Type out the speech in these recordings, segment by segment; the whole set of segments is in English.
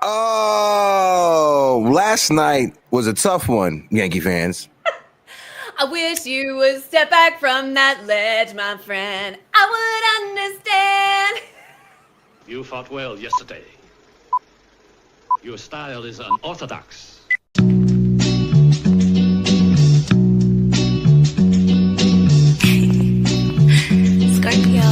Oh, last night was a tough one, Yankee fans. I wish you would step back from that ledge, my friend. I would understand. You fought well yesterday. Your style is unorthodox. Scorpio.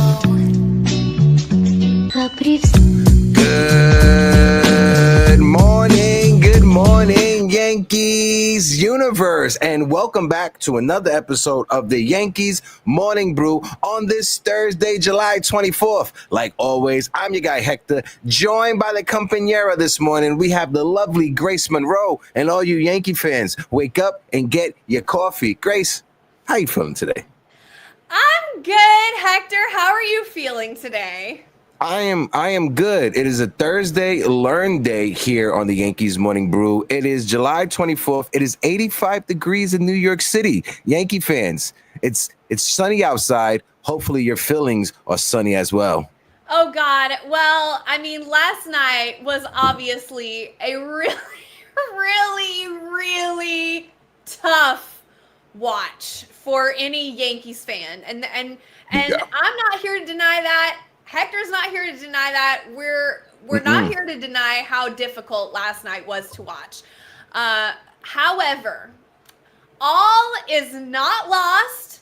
Good morning, Yankees universe, and welcome back to another episode of the Yankees Morning Brew on this Thursday, July 24th. Like always, I'm your guy Hector, joined by the compañera this morning. We have the lovely Grace Monroe, and all you Yankee fans, wake up and get your coffee. Grace, how you feeling today? I'm good, Hector. How are you feeling today? I am good. It is a Thursday Learn Day here on the Yankees Morning Brew. It is July 24th. It is 85 degrees in New York City. Yankee fans, it's sunny outside. Hopefully your feelings are sunny as well. Oh God. Well, I mean, last night was obviously a really tough watch for any Yankees fan. And Yeah. I'm not here to deny that. Hector's not here to deny that. We're not here to deny how difficult last night was to watch. However, all is not lost.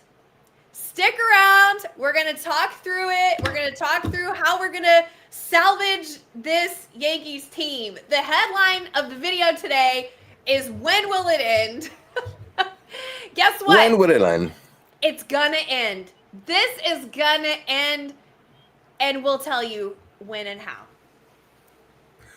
Stick around. We're going to talk through it. We're going to talk through how we're going to salvage this Yankees team. The headline of the video today is, when will it end? Guess what? When will it end? It's gonna end. This is gonna end, and we'll tell you when and how.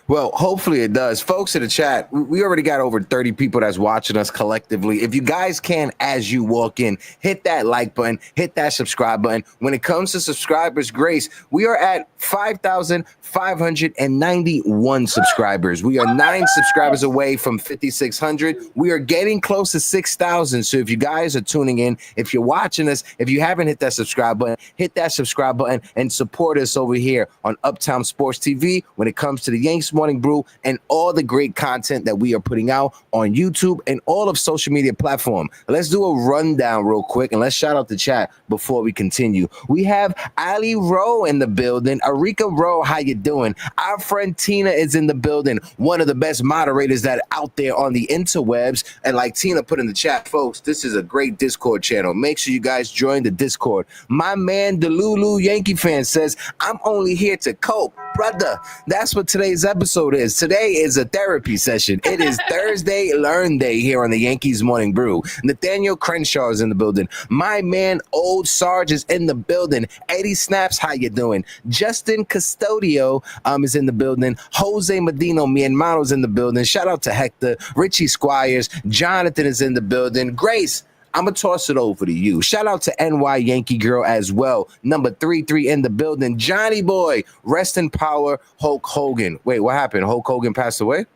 Well, hopefully it does. Folks in the chat, we already got over 30 people that's watching us collectively. If you guys can, as you walk in, hit that like button, hit that subscribe button. When it comes to subscribers, Grace, we are at 5,591 subscribers. We are 9 subscribers away from 5,600. We are getting close to 6,000. So if you guys are tuning in, if you're watching us, if you haven't hit that subscribe button, hit that subscribe button and support us over here on Uptown Sports TV when it comes to the Yankees Morning Brew and all the great content that we are putting out on YouTube and all of social media platform. Let's do a rundown real quick and let's shout out the chat before we continue. We have Ali Rowe in the building. Arika Rowe, how you doing? Our friend Tina is in the building, one of the best moderators that are out there on the interwebs. And like Tina put in the chat, folks, this is a great Discord channel. Make sure you guys join the Discord. My man Delulu Yankee fan says, I'm only here to cope. Brother, that's what today's episode is. Today is a therapy session. It is Thursday Learn Day here on the Yankees Morning Brew. Nathaniel Crenshaw is in the building. My man Old Sarge is in the building. Eddie Snaps, how you doing? Justin Custodio is in the building. Jose Medino, mi hermano's in the building. Shout out to Hector. Richie Squires. Jonathan is in the building. Grace, I'm going to toss it over to you. Shout out to NY Yankee Girl as well. Number 33 in the building. Johnny Boy, rest in power, Hulk Hogan. Wait, what happened? Hulk Hogan passed away?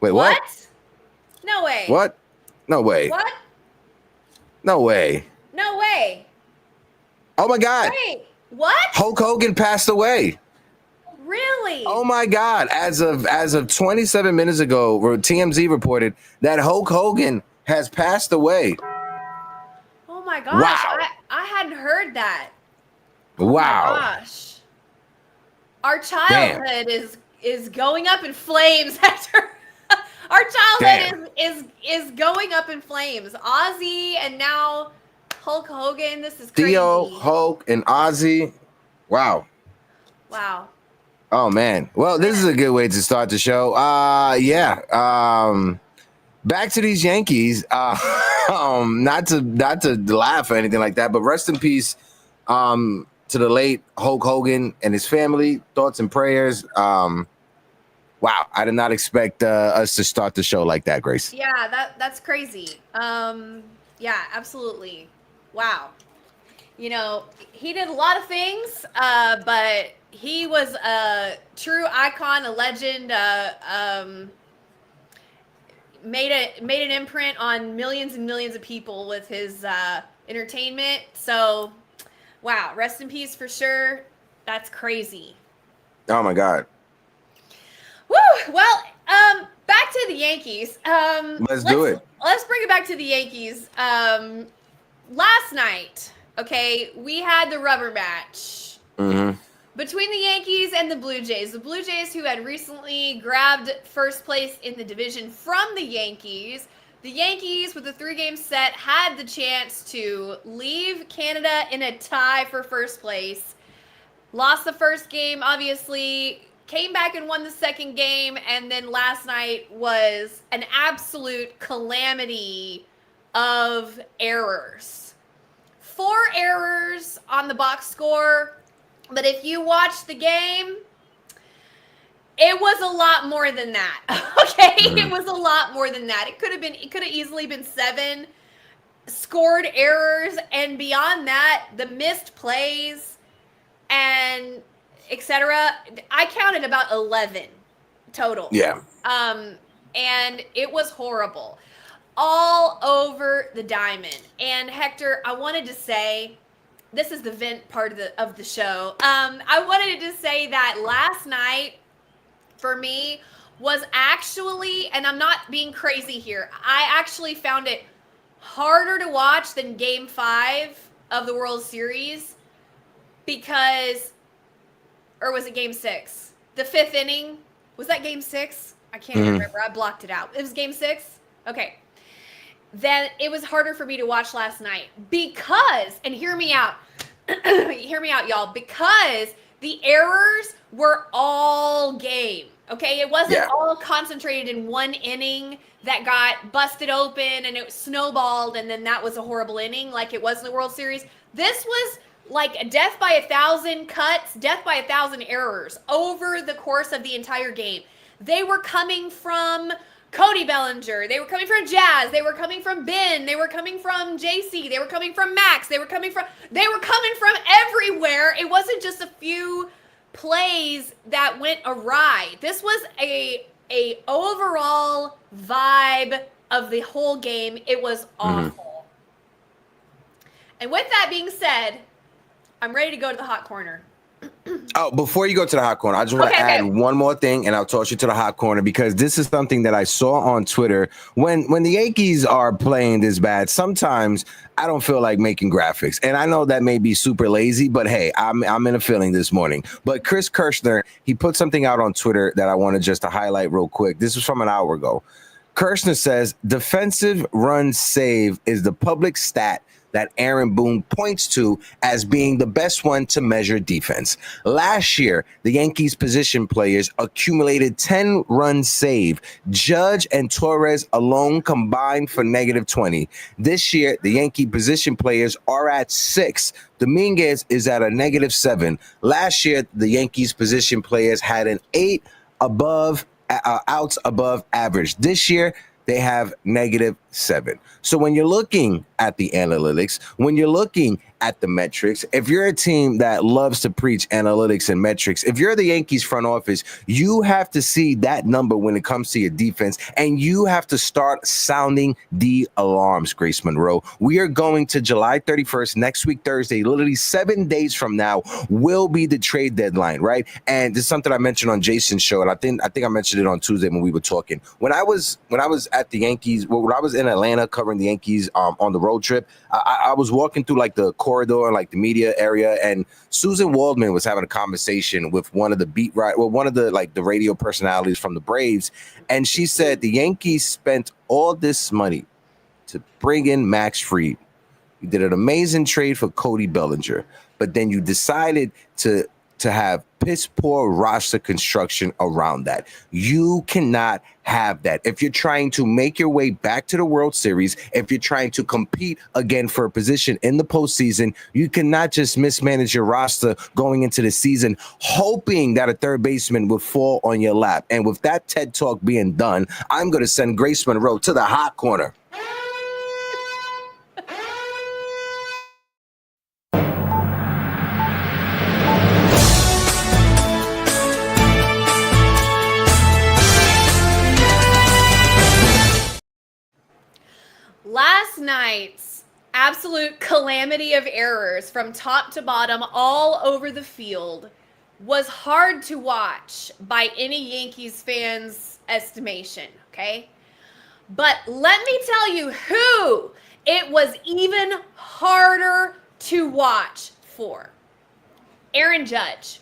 Wait, what? No way. What? No way. What? No way. No way. Oh, my God. Wait, what? Hulk Hogan passed away. Really? Oh, my God. As of 27 minutes ago, TMZ reported that Hulk Hogan has passed away. Oh my gosh. Wow. I hadn't heard that. Wow. Oh my gosh. Our childhood is going up in flames, Hector. Our childhood is going up in flames. Ozzy and now Hulk Hogan. This is crazy. Theo, Hulk, and Ozzy. Wow. Wow. Oh man. Well, this is a good way to start the show. Back to these Yankees. Not to laugh or anything like that, but rest in peace to the late Hulk Hogan and his family. Thoughts and prayers. Wow, I did not expect us to start the show like that, Grace. Yeah, that's crazy. Yeah, absolutely. Wow. You know, he did a lot of things, but he was a true icon, a legend. Made an imprint on millions and millions of people with his entertainment. So, wow, rest in peace for sure. That's crazy. Oh my God. Woo! Well, Yankees. Let's do it. Let's bring it back to the Yankees. Last night, okay, we had the rubber match between the Yankees and the Blue Jays. The Blue Jays, who had recently grabbed first place in the division from the Yankees. The Yankees, with a 3-game set, had the chance to leave Canada in a tie for first place. Lost the first game, obviously, came back and won the second game, and then last night was an absolute calamity of errors. 4 errors on the box score, but if you watch the game, it was a lot more than that. Okay, it was a lot more than that. It could have easily been 7 scored errors, and beyond that, the missed plays and etc. I counted about 11 total. Yeah. And it was horrible. All over the diamond. And Hector, I wanted to say, this is the vent part of the show. I wanted to say that last night for me was actually, and I'm not being crazy here, I actually found it harder to watch than Game 5 of the World Series because, or was it Game 6? The 5th inning, was that Game 6? I can't remember. I blocked it out. It was Game 6? Okay. Then it was harder for me to watch last night because, and hear me out, hear me out, y'all, because the errors were all game. Okay, it wasn't all concentrated in one inning that got busted open and it snowballed, and then that was a horrible inning like it was in the World Series. This was like a death by 1,000 cuts, death by 1,000 errors over the course of the entire game. They were coming from Cody Bellinger. They were coming from Jazz. They were coming from Ben. They were coming from JC. They were coming from Max. They were coming from everywhere. It wasn't just a few plays that went awry. This was a overall vibe of the whole game. It was awful. And with that being said, I'm ready to go to the hot corner. Oh, before you go to the hot corner, I just want to add one more thing, and I'll toss you to the hot corner because this is something that I saw on Twitter. When the Yankees are playing this bad, sometimes I don't feel like making graphics, and I know that may be super lazy, but hey, I'm in a feeling this morning. But Chris Kirshner, he put something out on Twitter that I wanted just to highlight real quick. This was from an hour ago. Kirshner says defensive run save is the public stat that Aaron Boone points to as being the best one to measure defense. Last year, the Yankees position players accumulated 10 runs saved. Judge and Torres alone combined for -20. This year, the Yankee position players are at 6. Dominguez is at a -7. Last year, the Yankees position players had an 8 outs above average. This year, they have -7. So when you're looking at the analytics, when you're looking at the metrics, if you're a team that loves to preach analytics and metrics, if you're the Yankees front office, you have to see that number when it comes to your defense, and you have to start sounding the alarms, Grace Monroe. We are going to July 31st, next week, Thursday, literally 7 days from now will be the trade deadline, right? And this is something I mentioned on Jason's show, and I think I mentioned it on Tuesday when we were talking. When I was at the Yankees, when I was in Atlanta covering the Yankees on the road trip, I was walking through like the corridor and like the media area, and Susan Waldman was having a conversation with one of the the radio personalities from the Braves, and she said the Yankees spent all this money to bring in Max Fried. You did an amazing trade for Cody Bellinger, but then you decided to have piss poor roster construction around that. You cannot have that. If you're trying to make your way back to the World Series, if you're trying to compete again for a position in the postseason, you cannot just mismanage your roster going into the season, hoping that a third baseman will fall on your lap. And with that TED Talk being done, I'm going to send Grace Monroe to the hot corner. Last night's absolute calamity of errors from top to bottom all over the field was hard to watch by any Yankees fan's estimation, okay? But let me tell you who it was even harder to watch for. Aaron Judge.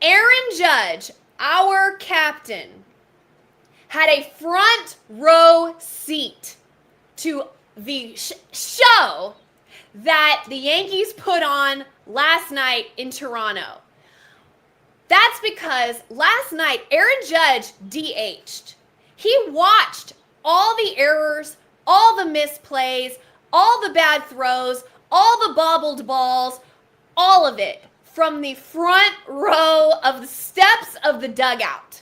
Aaron Judge, our captain, had a front row seat to the show that the Yankees put on last night in Toronto. That's because last night Aaron Judge DH'd. He watched all the errors, all the misplays, all the bad throws, all the bobbled balls, all of it from the front row of the steps of the dugout.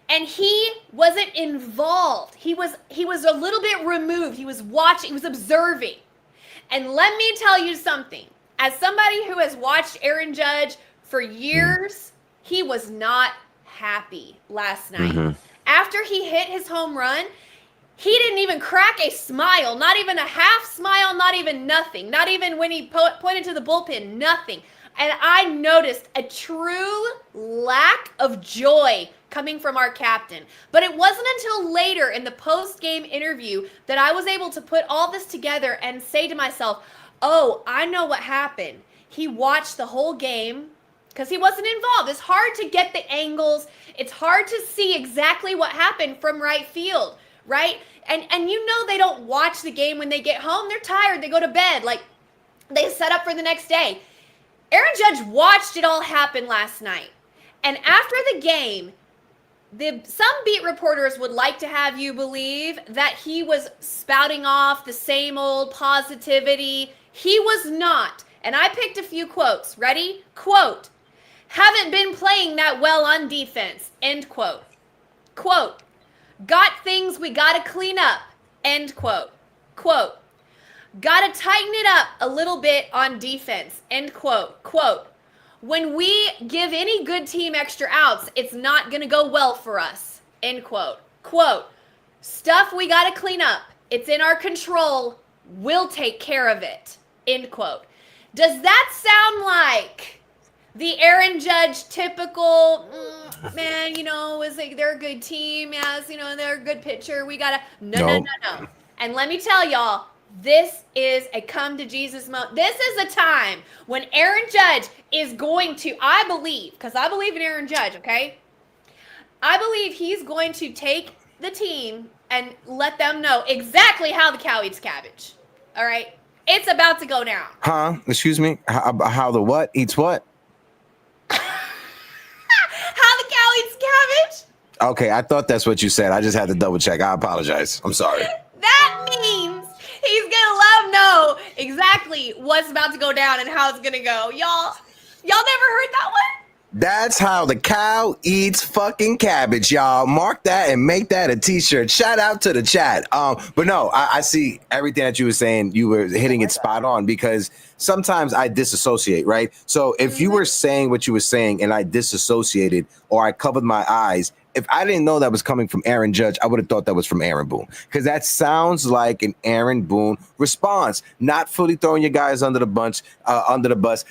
And he wasn't involved. He was a little bit removed. He was watching, he was observing. And let me tell you something. As somebody who has watched Aaron Judge for years, he was not happy last night. After he hit his home run, he didn't even crack a smile, not even a half smile, not even nothing. Not even when he pointed to the bullpen, nothing. And I noticed a true lack of joy coming from our captain. But it wasn't until later in the post-game interview that I was able to put all this together and say to myself, oh, I know what happened. He watched the whole game because he wasn't involved. It's hard to get the angles. It's hard to see exactly what happened from right field, right? And you know they don't watch the game when they get home. They're tired. They go to bed. Like, they set up for the next day. Aaron Judge watched it all happen last night. And after the game, some beat reporters would like to have you believe that he was spouting off the same old positivity. He was not. And I picked a few quotes. Ready? Quote, haven't been playing that well on defense. End quote. Quote, got things we got to clean up. End quote. Quote, got to tighten it up a little bit on defense. End quote. Quote, when we give any good team extra outs, it's not going to go well for us. End quote. Quote, stuff we got to clean up. It's in our control. We'll take care of it. End quote. Does that sound like the Aaron Judge typical, man, you know, is like they're a good team. Yes, you know, they're a good pitcher. We got to, no. And let me tell y'all, this is a come to Jesus moment. This is a time when Aaron Judge is going to, I believe, because I believe in Aaron Judge, okay? I believe he's going to take the team and let them know exactly how the cow eats cabbage. All right? It's about to go down. Huh? Excuse me? How the what eats what? How the cow eats cabbage? Okay, I thought that's what you said. I just had to double check. I apologize. I'm sorry. That means he's going to let them know exactly what's about to go down and how it's going to go. Y'all never heard that one? That's how the cow eats fucking cabbage, y'all. Mark that and make that a t-shirt. Shout out to the chat. But no, I see everything that you were saying. You were hitting it spot on because sometimes I disassociate, right? So if you were saying what you were saying and I disassociated or I covered my eyes, if I didn't know that was coming from Aaron Judge, I would have thought that was from Aaron Boone because that sounds like an Aaron Boone response. Not fully throwing your guys under the bus,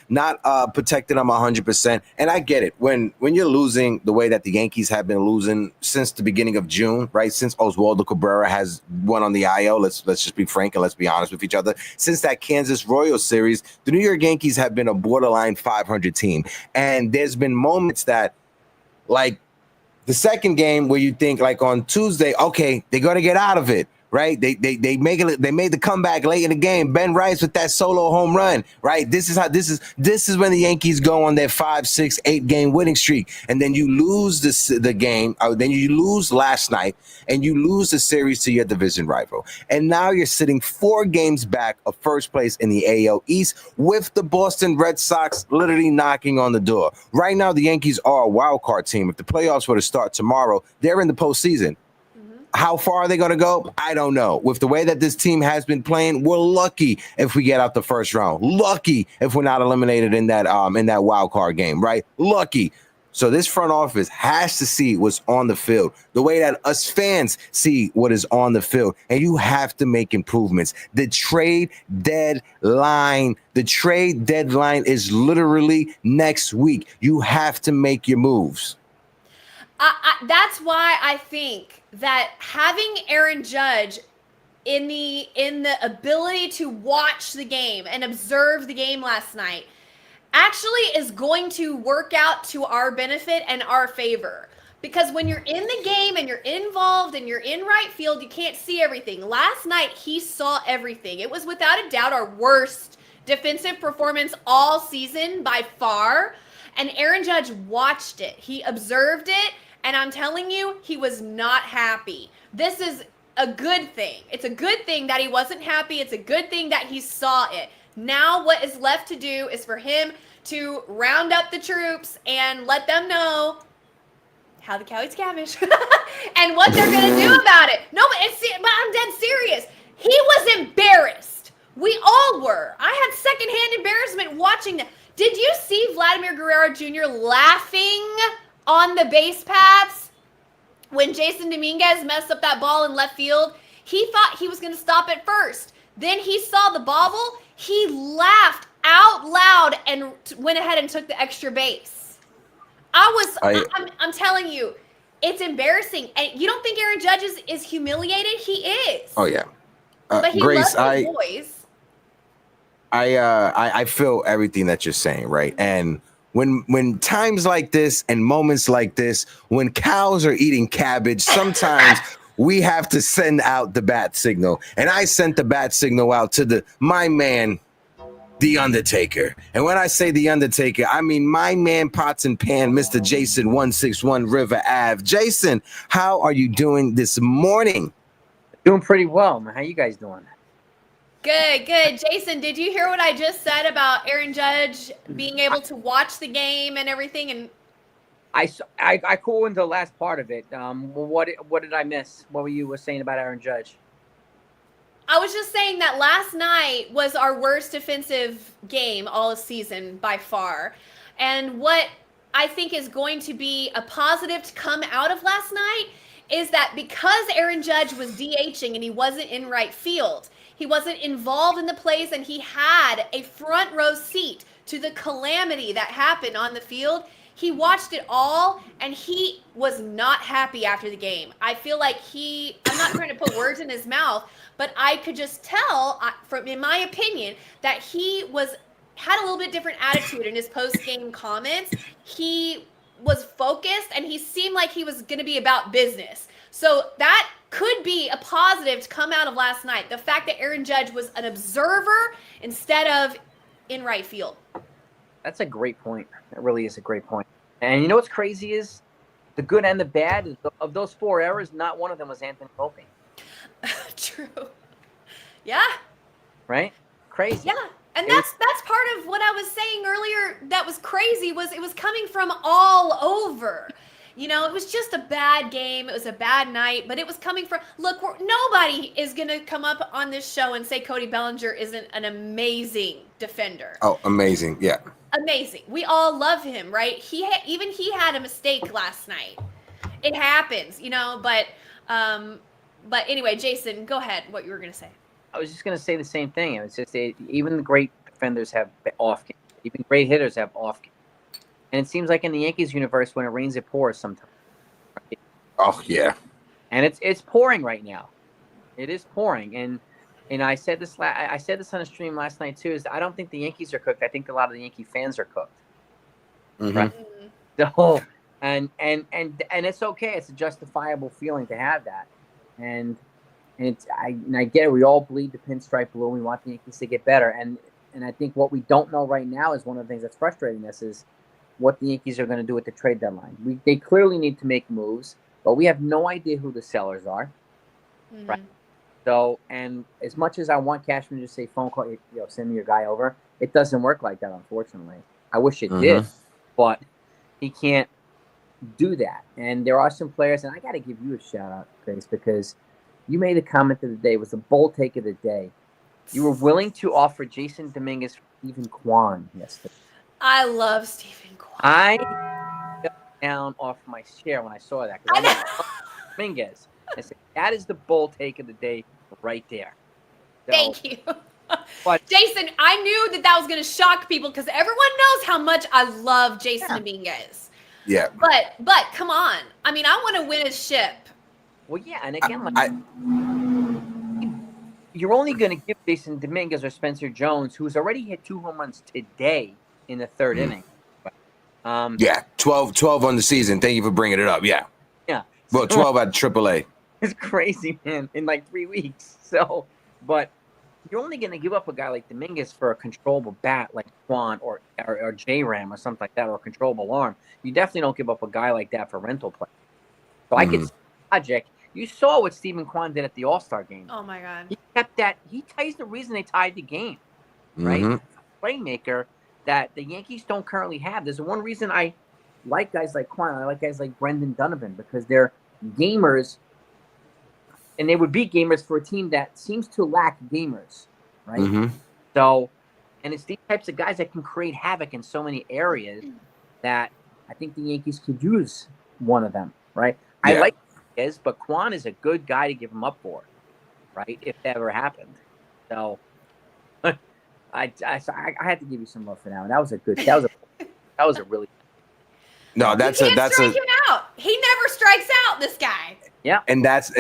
not protecting them 100%. And I get it when you're losing the way that the Yankees have been losing since the beginning of June, right? Since Oswaldo Cabrera has won on the IL. Let's just be frank and let's be honest with each other. Since that Kansas Royals series, the New York Yankees have been a borderline 500 team, and there's been moments that, like, the second game where you think like on Tuesday, okay, they're gonna get out of it, right? They made the comeback late in the game. Ben Rice with that solo home run, right? This is when the Yankees go on their 5, 6, 8 game winning streak, and then you lose the game. Then you lose last night, and you lose the series to your division rival, and now you're sitting 4 games back of first place in the AL East with the Boston Red Sox literally knocking on the door. Right now, the Yankees are a wild card team. If the playoffs were to start tomorrow, they're in the postseason. How far are they going to go? I don't know. With the way that this team has been playing, we're lucky if we get out the first round. Lucky if we're not eliminated in that wild card game, right? Lucky. So this front office has to see what's on the field, the way that us fans see what is on the field, and you have to make improvements. The trade deadline is literally next week. You have to make your moves. That's why I think that having Aaron Judge in the ability to watch the game and observe the game last night actually is going to work out to our benefit and our favor. Because when you're in the game and you're involved and you're in right field, you can't see everything. Last night, he saw everything. It was without a doubt our worst defensive performance all season by far. And Aaron Judge watched it. He observed it. And I'm telling you, he was not happy. This is a good thing. It's a good thing that he wasn't happy. It's a good thing that he saw it. Now what is left to do is for him to round up the troops and let them know how the cow eats cabbage and what they're going to do about it. No, but I'm dead serious. He was embarrassed. We all were. I had secondhand embarrassment watching that. Did you see Vladimir Guerrero Jr. laughing on the base paths when Jason Dominguez messed up that ball in left field? He thought he was going to stop it first. Then he saw the bobble. He laughed out loud and went ahead and took the extra base. I'm telling you, it's embarrassing. And you don't think Aaron Judge is humiliated? He is. Oh yeah. But he Grace, loves his boys. I feel everything that you're saying, right? And when times like this and moments like this, when cows are eating cabbage, sometimes we have to send out the bat signal. And I sent the bat signal out to my man, The Undertaker. And when I say The Undertaker, I mean my man Pots and Pan, Mr. Jason 161 River Ave. Jason, how are you doing this morning? Doing pretty well, man. How you guys doing? Good, good. Jason, did you hear what I just said about Aaron Judge being able to watch the game and everything? And I caught into the last part of it. What did I miss? What were you saying about Aaron Judge? I was just saying that last night was our worst defensive game all season by far. And what I think is going to be a positive to come out of last night is that because Aaron Judge was DHing and he wasn't in right field, he wasn't involved in the plays, and he had a front row seat to the calamity that happened on the field. He watched it all, and he was not happy after the game. I feel like I'm not trying to put words in his mouth, but I could just tell, in my opinion, that he had a little bit different attitude in his post-game comments. He was focused, and he seemed like he was going to be about business. So that could be a positive to come out of last night. The fact that Aaron Judge was an observer instead of in right field. That's a great point. It really is a great point. And you know what's crazy is the good and the bad of those 4 errors, not one of them was Anthony Volpe. True. Yeah. Right? Crazy. Yeah. And that's part of what I was saying earlier that was crazy was it was coming from all over. You know, it was just a bad game. It was a bad night, but it was coming from, look, nobody is going to come up on this show and say Cody Bellinger isn't an amazing defender. Oh, amazing. Yeah. Amazing. We all love him, right? He had a mistake last night. It happens, you know, but anyway, Jason, go ahead. What you were going to say. I was just going to say the same thing. It was just even the great defenders have off games. Even great hitters have off games. And it seems like in the Yankees universe, when it rains, it pours sometimes. Right? Oh yeah. And it's pouring right now. It is pouring, and I said this on a stream last night too. Is I don't think the Yankees are cooked. I think a lot of the Yankee fans are cooked. Mm-hmm. Right. So and it's okay. It's a justifiable feeling to have that, and I get it. We all bleed the pinstripe blue. We want the Yankees to get better, and I think what we don't know right now is one of the things that's frustrating us is what the Yankees are going to do at the trade deadline. They clearly need to make moves, but we have no idea who the sellers are. Mm-hmm. Right. So, and as much as I want Cashman to just say phone call, send me your guy over, it doesn't work like that, unfortunately. I wish it did, but he can't do that. And there are some players, and I got to give you a shout out, Grace, because you made a comment of the day. It was a bold take of the day. You were willing to offer Jason Dominguez for Stephen Kwan yesterday. I love Stephen Kwan. I got down off my chair when I saw that. I love Dominguez. I said, that is the bold take of the day right there. So, thank you. But Jason, I knew that was going to shock people because everyone knows how much I love Jason Dominguez. Yeah. But come on. I mean, I want to win a ship. Well, yeah, and again, you're only going to give Jason Dominguez or Spencer Jones, who's already hit 2 home runs today in the 3rd inning. Yeah, 12 on the season. Thank you for bringing it up. Yeah. Yeah. Well, 12 at AAA. It's crazy, man, in like 3 weeks. So, but you're only going to give up a guy like Dominguez for a controllable bat like Quan or J-Ram or something like that, or a controllable arm. You definitely don't give up a guy like that for rental play. So I could see logic. You saw what Stephen Kwan did at the All-Star game. Oh, my God. He kept that. He's the reason they tied the game, right? Playmaker that the Yankees don't currently have. There's one reason I like guys like Kwan. I like guys like Brendan Donovan because they're gamers, and they would be gamers for a team that seems to lack gamers, right? So, and it's these types of guys that can create havoc in so many areas that I think the Yankees could use one of them, right? Yeah. I like his, but Kwan is a good guy to give him up for, right? If that ever happened. So I had to give you some love for that one. That was a really No, You can't strike him out. He never strikes out, this guy. Yeah. And that's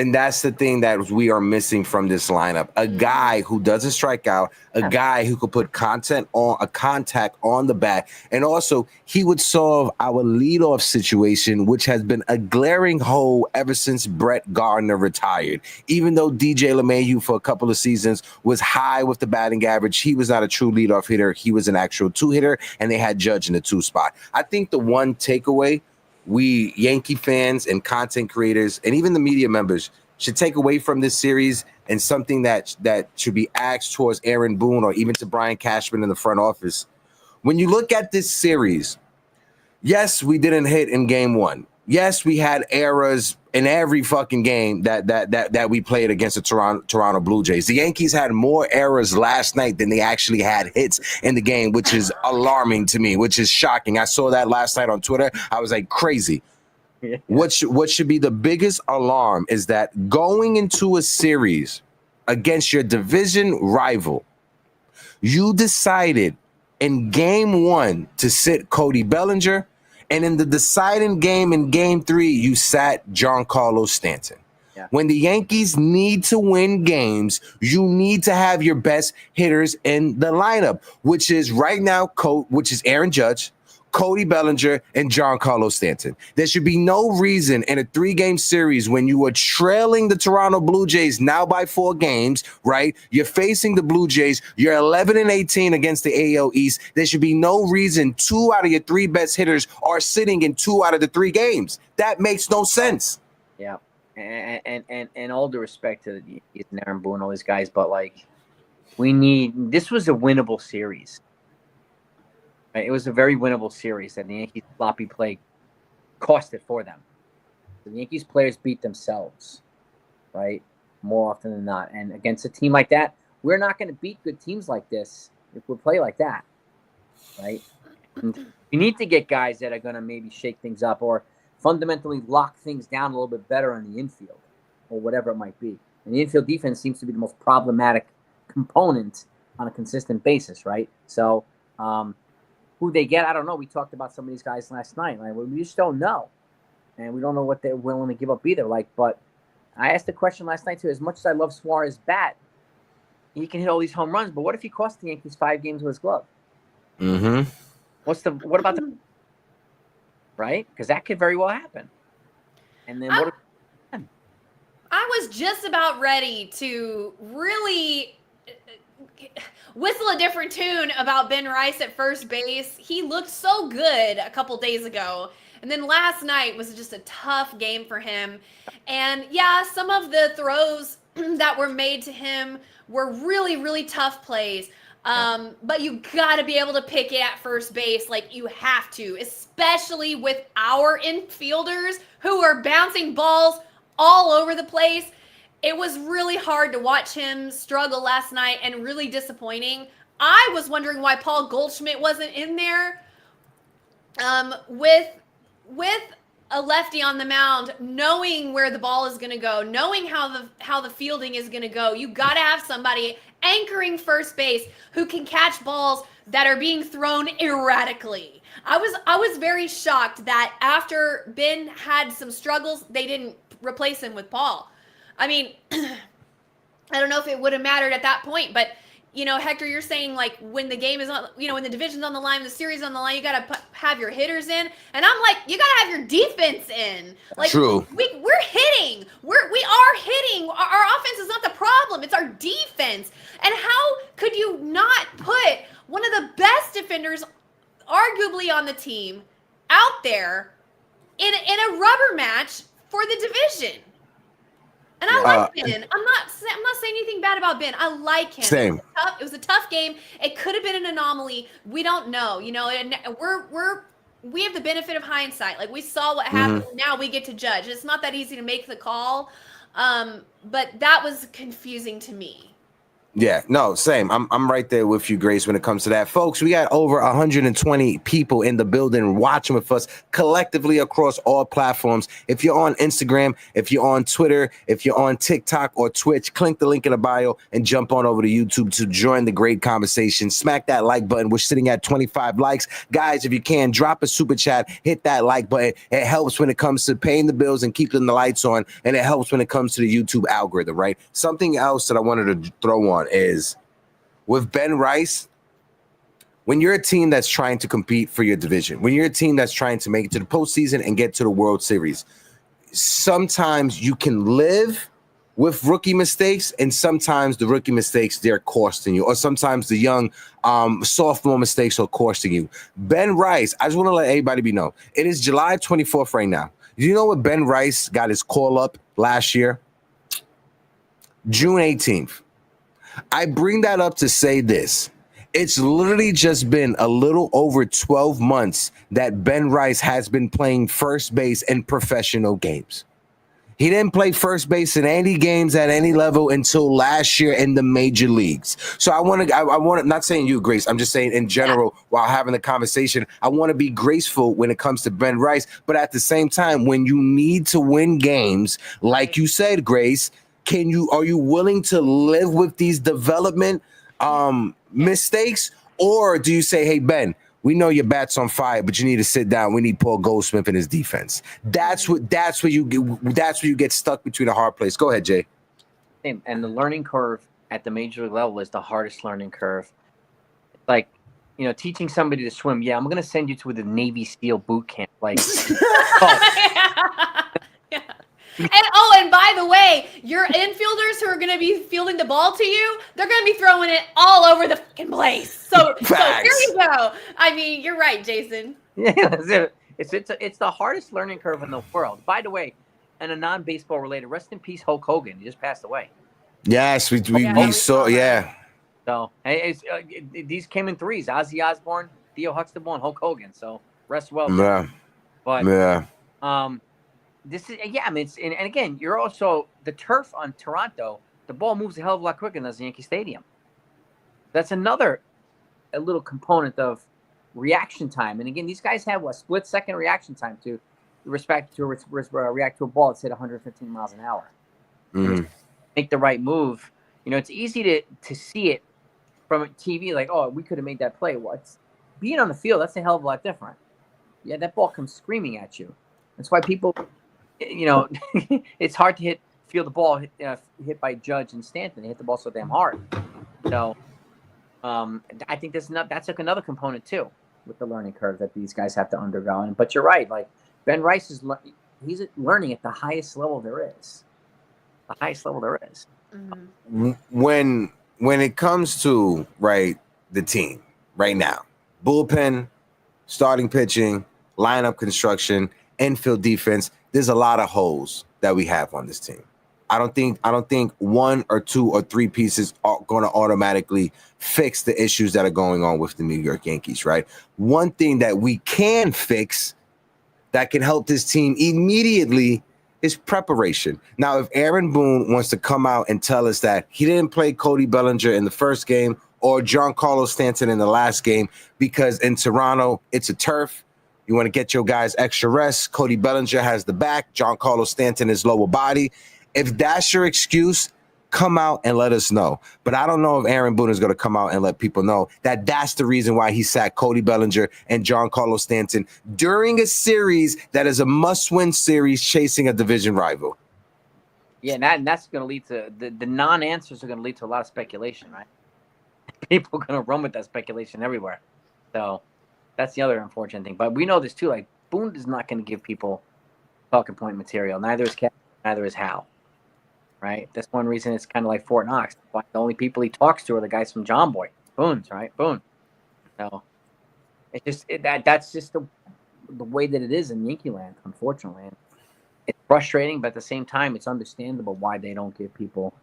the thing that we are missing from this lineup. A guy who doesn't strike out, a guy who could put contact on the bat. And also he would solve our leadoff situation, which has been a glaring hole ever since Brett Gardner retired. Even though DJ LeMahieu for a couple of seasons was high with the batting average, he was not a true leadoff hitter. He was an actual 2-hitter, and they had Judge in the 2 spot. I think the one takeaway we Yankee fans and content creators and even the media members should take away from this series, and something that should be asked towards Aaron Boone or even to Brian Cashman in the front office. When you look at this series, yes, we didn't hit in game 1. Yes, we had errors in every fucking game that we played against the Toronto Blue Jays. The Yankees had more errors last night than they actually had hits in the game, which is alarming to me, which is shocking. I saw that last night on Twitter. I was like, crazy. Yeah. What should be the biggest alarm is that going into a series against your division rival, you decided in game 1 to sit Cody Bellinger, and in the deciding game in game 3, you sat Giancarlo Stanton. Yeah. When the Yankees need to win games, you need to have your best hitters in the lineup, which is right now, which is Aaron Judge, Cody Bellinger, and Giancarlo Stanton. There should be no reason in a 3-game series when you are trailing the Toronto Blue Jays now by 4 games, right? You're facing the Blue Jays. You're 11-18 against the AL East. There should be no reason 2 out of your 3 best hitters are sitting in 2 out of the 3 games. That makes no sense. Yeah. And all due respect to Aaron Boone and all these guys, but like, this was a winnable series. It was a very winnable series that the Yankees' sloppy play cost it for them. The Yankees players beat themselves, right? More often than not. And against a team like that, we're not going to beat good teams like this if we play like that, right? And you need to get guys that are going to maybe shake things up or fundamentally lock things down a little bit better on the infield or whatever it might be. And the infield defense seems to be the most problematic component on a consistent basis, right? So, who they get, I don't know. We talked about some of these guys last night. Like, we just don't know. And we don't know what they're willing to give up either. Like, but I asked the question last night, too. As much as I love Suarez's bat, he can hit all these home runs. But what if he cost the Yankees 5 games with his glove? Mm-hmm. What about the... Right? Because that could very well happen. And then what... I was just about ready to really... whistle a different tune about Ben Rice at first base. He looked so good a couple days ago. And then last night was just a tough game for him. And yeah, some of the throws that were made to him were really, really tough plays. But you got to be able to pick it at first base. Like, you have to, especially with our infielders who are bouncing balls all over the place. It was really hard to watch him struggle last night and really disappointing. I was wondering why Paul Goldschmidt wasn't in there with a lefty on the mound, knowing where the ball is going to go, knowing how the fielding is going to go. You got to have somebody anchoring first base who can catch balls that are being thrown erratically. I was very shocked that after Ben had some struggles, they didn't replace him with Paul. I mean, I don't know if it would have mattered at that point, but Hector, you're saying like when the game is on, when the division's on the line, the series on the line, you got to have your hitters in, and I'm like, you got to have your defense in. Like, true. We're hitting. We are hitting. Our offense is not the problem. It's our defense. And how could you not put one of the best defenders, arguably on the team, out there in a rubber match for the division? And I like Ben. I'm not saying anything bad about Ben. I like him. Same. It was a tough game. It could have been an anomaly. We don't know, and we have the benefit of hindsight. Like, we saw what happened. Now we get to judge. It's not that easy to make the call. But that was confusing to me. Yeah, no, same. I'm right there with you, Grace, when it comes to that. Folks, we got over 120 people in the building watching with us collectively across all platforms. If you're on Instagram, if you're on Twitter, if you're on TikTok or Twitch, click the link in the bio and jump on over to YouTube to join the great conversation. Smack that like button. We're sitting at 25 likes. Guys, if you can, drop a super chat, hit that like button. It helps when it comes to paying the bills and keeping the lights on, and it helps when it comes to the YouTube algorithm, right? Something else that I wanted to throw on is with Ben Rice, when you're a team that's trying to compete for your division, when you're a team that's trying to make it to the postseason and get to the World Series, sometimes you can live with rookie mistakes, and sometimes the rookie mistakes, they're costing you, or sometimes the young sophomore mistakes are costing you. Ben Rice, I just want to let everybody know, it is July 24th right now. Do you know what Ben Rice got his call up last year? June 18th. I bring that up to say this. It's literally just been a little over 12 months that Ben Rice has been playing first base in professional games. He didn't play first base in any games at any level until last year in the major leagues. So I want to, not saying you, Grace, I'm just saying in general, while having the conversation, I want to be graceful when it comes to Ben Rice. But at the same time, when you need to win games, like you said, Grace, are you willing to live with these development mistakes? Or do you say, hey, Ben, we know your bat's on fire, but you need to sit down. We need Paul Goldsmith in his defense. That's where you get stuck between a hard place. Go ahead, Jay. And the learning curve at the major league level is the hardest learning curve. Like, teaching somebody to swim. Yeah, I'm going to send you to the Navy SEAL boot camp. Like, And by the way, your infielders who are going to be fielding the ball to you, they're going to be throwing it all over the fucking place. So here you go. I mean, you're right, Jason. Yeah, it's the hardest learning curve in the world. By the way, and a non-baseball related, rest in peace, Hulk Hogan. He just passed away. Yes, we saw. Yeah. So these came in threes: Ozzy Osbourne, Theo Huxtable, and Hulk Hogan. So rest well. Yeah. But this is I mean, and again, you're also the turf on Toronto. The ball moves a hell of a lot quicker than does Yankee Stadium. That's a little component of reaction time. And again, these guys have a split-second reaction time to react to a ball that's hit 115 miles an hour. Mm-hmm. Make the right move. It's easy to see it from TV, like, oh, we could have made that play. Well, being on the field, that's a hell of a lot different. Yeah, that ball comes screaming at you. That's why people, it's hard to feel the ball hit by Judge and Stanton. They hit the ball so damn hard. So I think that's another component too with the learning curve that these guys have to undergo. But you're right. Like Ben Rice he's learning at the highest level there is. The highest level there is. Mm-hmm. When it comes to the team right now, bullpen, starting pitching, lineup construction, infield defense, there's a lot of holes that we have on this team. I don't think one or two or three pieces are going to automatically fix the issues that are going on with the New York Yankees, right? One thing that we can fix that can help this team immediately is preparation. Now, if Aaron Boone wants to come out and tell us that he didn't play Cody Bellinger in the first game or Giancarlo Stanton in the last game because in Toronto, it's a turf, you want to get your guys extra rest. Cody Bellinger has the back. Giancarlo Stanton is lower body. If that's your excuse, come out and let us know. But I don't know if Aaron Boone is going to come out and let people know that that's the reason why he sacked Cody Bellinger and Giancarlo Stanton during a series that is a must-win series chasing a division rival. Yeah, and that's going to lead to the non-answers are going to lead to a lot of speculation, right? People are going to run with that speculation everywhere. So that's the other unfortunate thing. But we know this too. Like, Boone is not going to give people talking point material. Neither is Kevin, neither is Hal. Right? That's one reason it's kind of like Fort Knox. The only people he talks to are the guys from John Boy. Boone's, right? Boone. So it's just that's just the way that it is in Yankee land, unfortunately. And it's frustrating, but at the same time, it's understandable why they don't give people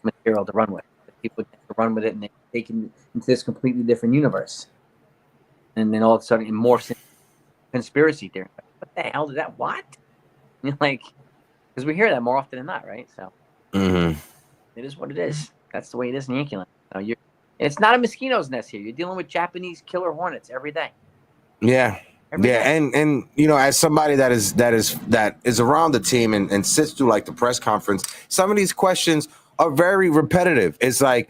material to run with. People get to run with it and they take it into this completely different universe. And then all of a sudden it morphs into conspiracy theory. What the hell did that? What? You're like, because we hear that more often than not, right? So it is what it is. That's the way it is in Yankee land. So it's not a mosquito's nest here. You're dealing with Japanese killer hornets every day. Yeah. Every day. And you know, as somebody that is around the team and sits through like the press conference, some of these questions are very repetitive. It's like,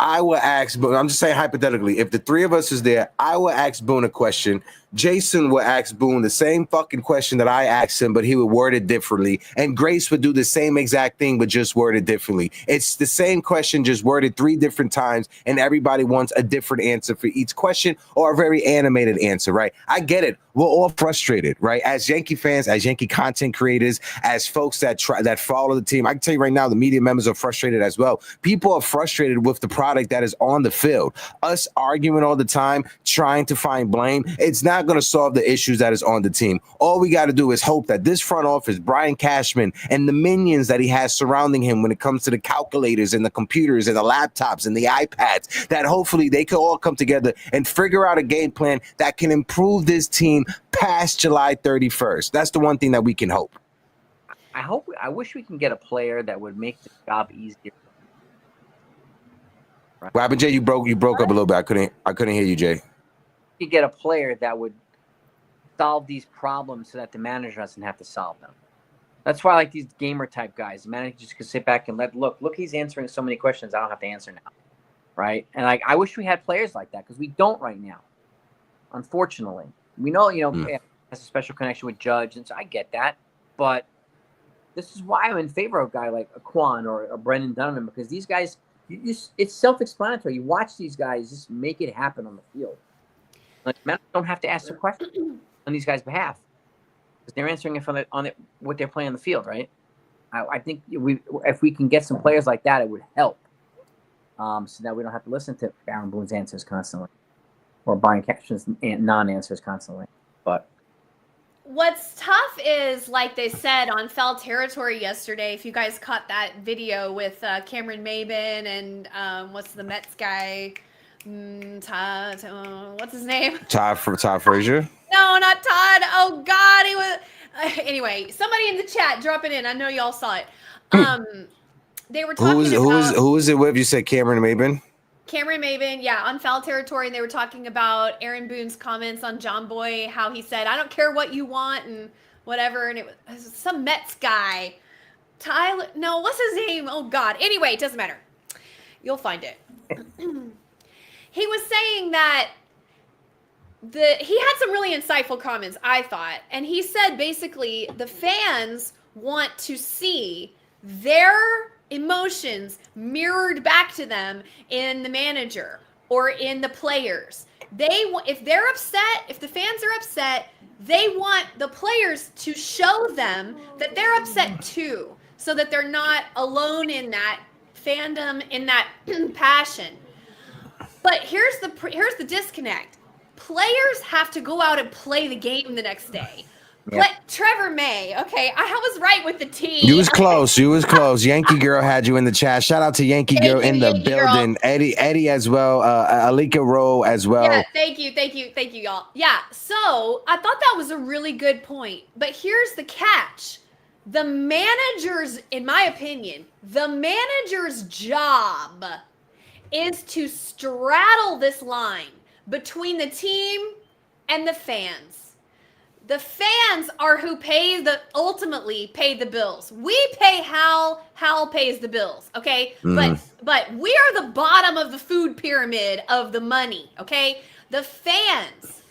I will ask, but I'm just saying hypothetically, if the three of us is there, I will ask Boone a question. Jason will ask Boone the same fucking question that I asked him, but he would word it differently. And Grace would do the same exact thing, but just word it differently. It's the same question, just worded 3 different times, and everybody wants a different answer for each question or a very animated answer, right? I get it. We're all frustrated, right? As Yankee fans, as Yankee content creators, as folks that follow the team, I can tell you right now, the media members are frustrated as well. People are frustrated with the product that is on the field. Us arguing all the time, trying to find blame, it's not going to solve the issues that is on the team. All we got to do is hope that this front office, Brian Cashman, and the minions that he has surrounding him when it comes to the calculators and the computers and the laptops and the iPads, that hopefully they can all come together and figure out a game plan that can improve this team past July 31st. That's the one thing that we can hope. I wish we can get a player that would make the job easier. Right. What happened, Jay? You broke up a little bit. I couldn't hear you, Jay. You get a player that would solve these problems so that the manager doesn't have to solve them. That's why I like these gamer type guys. The manager just can sit back and look, he's answering so many questions I don't have to answer now. Right? And I wish we had players like that because we don't right now. Unfortunately. We know, has a special connection with Judge, and so I get that. But this is why I'm in favor of a guy like Quan or Brendan Donovan, because these guys, it's self-explanatory. You watch these guys just make it happen on the field. Like, men don't have to ask the question on these guys' behalf because they're answering it on what they're playing on the field, right? I think if we can get some players like that, it would help. So that we don't have to listen to Aaron Boone's answers constantly or Brian Cashman's non-answers constantly. But what's tough is, like they said on Foul Territory yesterday, if you guys caught that video with Cameron Maben and what's the Mets guy? What's his name? Todd Frazier? No, not Todd. Oh God, he was. Anyway, somebody in the chat, drop it in. I know y'all saw it. They were talking about who is it with? You said Cameron Maben? Cameron Maben, yeah, on Foul Territory, and they were talking about Aaron Boone's comments on John Boy, how he said, "I don't care what you want," and whatever, and it was some Mets guy. Tyler, no, what's his name? Oh God. Anyway, it doesn't matter. You'll find it. He was saying that he had some really insightful comments, I thought. And he said basically the fans want to see their emotions mirrored back to them in the manager or in the players. If they're upset, if the fans are upset, they want the players to show them that they're upset too, so that they're not alone in that fandom, in that passion. But here's the disconnect. Players have to go out and play the game the next day. Yeah. Trevor May, okay, I was right with the team. You was close. Yankee Girl had you in the chat. Shout out to Yankee Girl in the building. Girl. Eddie as well. Alika Rowe as well. Yeah, thank you, y'all. Yeah, so I thought that was a really good point. But here's the catch. The manager's, in my opinion, the manager's job is to straddle this line between the team and the fans. The fans are who ultimately pay the bills. We pay Hal. Hal pays the bills. Okay, but we are the bottom of the food pyramid of the money. Okay, the fans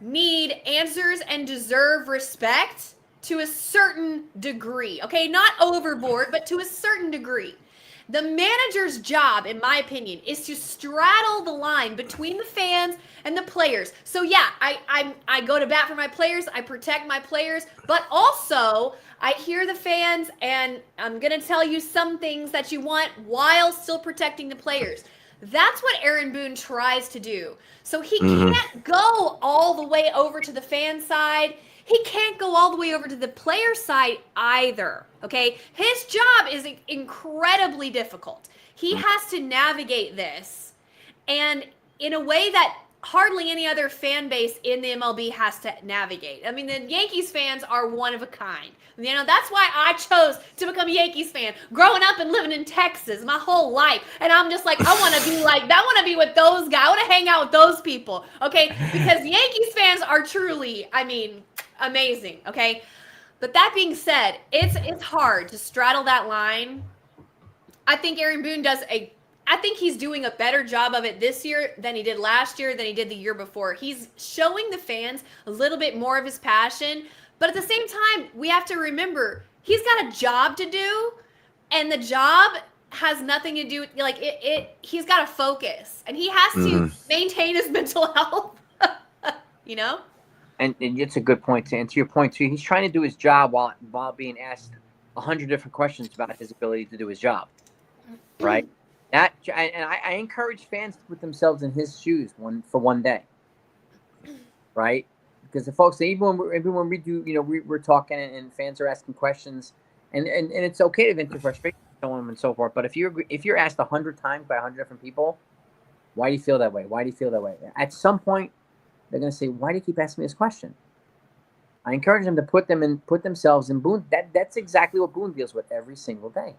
need answers and deserve respect to a certain degree. Okay, not overboard, but to a certain degree. The manager's job, in my opinion, is to straddle the line between the fans and the players. So yeah, I go to bat for my players, I protect my players, but also I hear the fans, and I'm gonna tell you some things that you want while still protecting the players. That's what Aaron Boone tries to do. So he can't go all the way over to the fan side. He can't go all the way over to the player side either, okay? His job is incredibly difficult. He has to navigate this, and in a way that hardly any other fan base in the MLB has to navigate. I mean, the Yankees fans are one of a kind. You know, that's why I chose to become a Yankees fan, growing up and living in Texas my whole life. And I'm just like, I want to be like, I want to be with those guys. I want to hang out with those people, okay? Because Yankees fans are truly, I mean, amazing, okay? But that being said, it's hard to straddle that line. I think Aaron Boone I think he's doing a better job of it this year than he did last year, than he did the year before. He's showing the fans a little bit more of his passion, but at the same time, we have to remember he's got a job to do, and the job has nothing to do with, like, he's got to focus, and he has to maintain his mental health, you know? And it's a good point, and to your point too, he's trying to do his job while being asked 100 different questions about his ability to do his job, right? I encourage fans to put themselves in his shoes for one day, right? Because the folks, even when we do, you know, we're talking and fans are asking questions, and it's okay to vent your frustration, so on and so forth. But if you're asked 100 times by 100 different people, why do you feel that way? Why do you feel that way? At some point, they're going to say, why do you keep asking me this question? I encourage them to put themselves in Boone. That's exactly what Boone deals with every single day.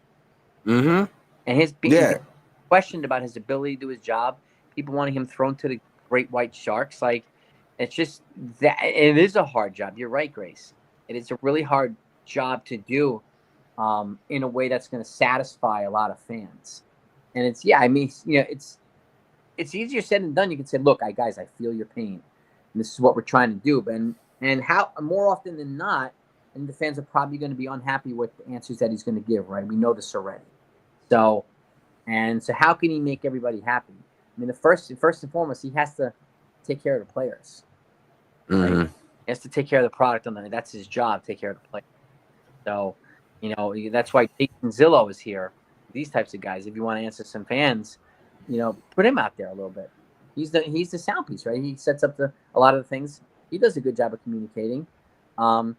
And his being questioned about his ability to do his job, people wanting him thrown to the great white sharks. Like, it's just that it is a hard job. You're right, Grace. It is a really hard job to do in a way that's going to satisfy a lot of fans. And it's, I mean, you know, it's easier said than done. You can say, look, guys, I feel your pain. And this is what we're trying to do. And how more often than not, and the fans are probably going to be unhappy with the answers that he's going to give, right? We know this already. So how can he make everybody happy? I mean, the first and foremost, he has to take care of the players. Right? He has to take care of the product on the. That's his job, take care of the players. So, you know, that's why Jason Zillow is here. These types of guys, if you want to answer some fans, you know, put him out there a little bit. He's the soundpiece, right? He sets up a lot of the things. He does a good job of communicating. And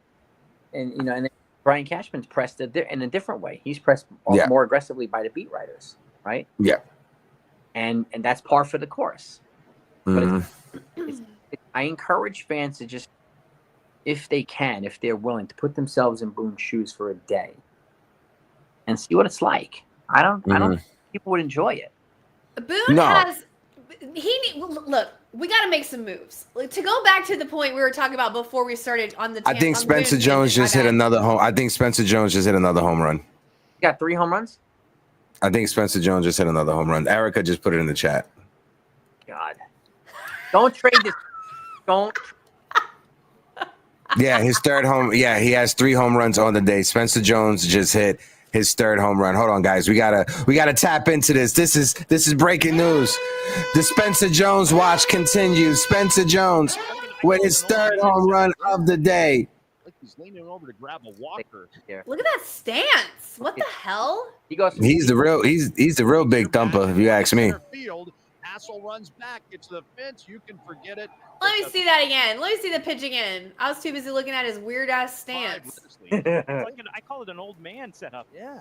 you know, and then Brian Cashman's pressed in a different way. He's pressed more aggressively by the beat writers, right? Yeah. And that's par for the course. But I encourage fans to just, if they can, if they're willing, to put themselves in Boone's shoes for a day and see what it's like. I don't think people would enjoy it. Boone has. Look, we got to make some moves. To go back to the point we were talking about before we started on the. I think Spencer Jones just hit another home. I think Spencer Jones just hit another home run. You got 3 home runs? I think Spencer Jones just hit another home run. Erica just put it in the chat. God, don't trade this. Don't. Yeah, his third home. Yeah, he has 3 home runs on the day. Spencer Jones just hit his 3rd home run. Hold on, guys. We gotta tap into this. This is breaking news. The Spencer Jones watch continues. Spencer Jones with his 3rd home run of the day. He's leaning over to grab a walker. Look at that stance. What the hell? He's the real big thumper, if you ask me. Hassel runs back. It's the fence. You can forget it. Let me see that again. Let me see the pitch again. I was too busy looking at his weird ass stance. I call it an old man setup. Yeah.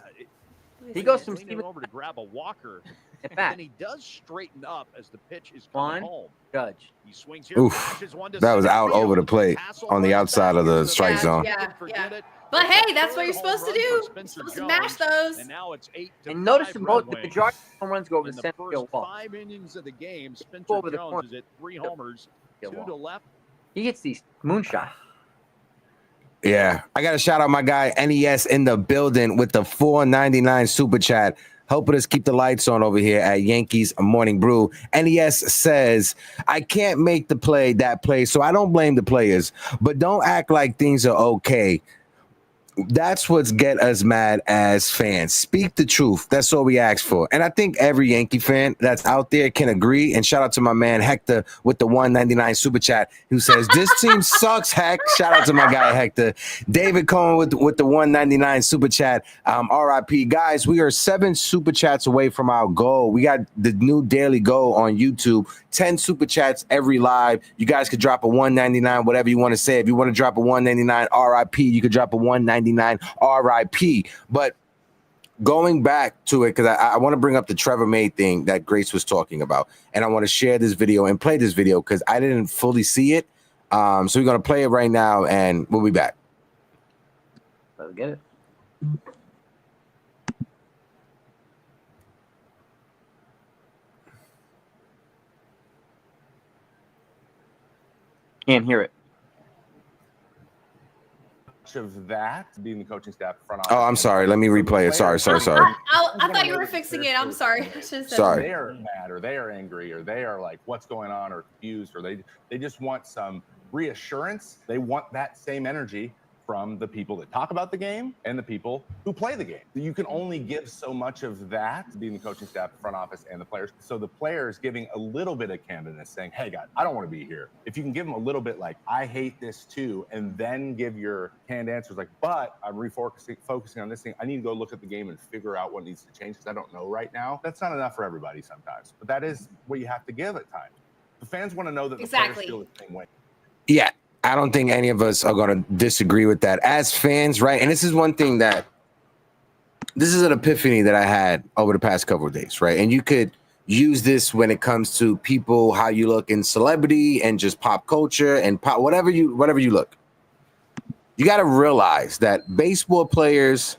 He goes from leaning over to grab a walker. At bat. And he does straighten up as the pitch is coming home. Judge. He swings here. That was out over the plate on the outside of the strike zone. Yeah. But hey, that's what you're supposed to do. You're supposed to mash those. And now it's 8 to And notice the Broadway. majority of home runs go over In the the center first field wall. 5 innings of the game, Spencer Over the Jones corner. is at 3 homers, 2 to left. He hits these moonshots. Yeah, I got to shout out my guy NES in the building with the $4.99 super chat, helping us keep the lights on over here at Yankees Morning Brew. NES says, I can't make that play, so I don't blame the players, but don't act like things are okay. That's what's get us mad as fans. Speak the truth. That's all we ask for. And I think every Yankee fan that's out there can agree. And shout out to my man Hector with the $1.99 super chat who says, this team sucks, Heck. Shout out to my guy Hector. David Cohen with the $1.99 super chat. RIP. Guys, we are 7 super chats away from our goal. We got the new daily goal on YouTube. 10 super chats every live. You guys could drop a $1.99, whatever you want to say. If you want to drop a $1.99 RIP, you could drop a $1.99 RIP. But going back to it, because I want to bring up the Trevor May thing that Grace was talking about, and I want to share this video and play this video because I didn't fully see it. So we're going to play it right now, and we'll be back. Let's get it. Can't hear it. Of that being the coaching staff front office. Oh, I'm sorry. Let me replay it. Sorry. I thought you were fixing it. I'm sorry. Sorry. They are mad, or they are angry, or they are like, what's going on, or confused, or they just want some reassurance. They want that same energy from the people that talk about the game and the people who play the game. You can only give so much of that, being the coaching staff, front office, and the players. So the players giving a little bit of candidness, saying, hey, guys, I don't want to be here. If you can give them a little bit like, I hate this too, and then give your canned answers like, but I'm focusing on this thing. I need to go look at the game and figure out what needs to change because I don't know right now. That's not enough for everybody sometimes. But that is what you have to give at times. The fans want to know that the players feel the same way. Yeah. I don't think any of us are going to disagree with that as fans, right? And this is one thing this is an epiphany that I had over the past couple of days, right? And you could use this when it comes to people, how you look in celebrity and just pop culture and pop, whatever you look. You got to realize that baseball players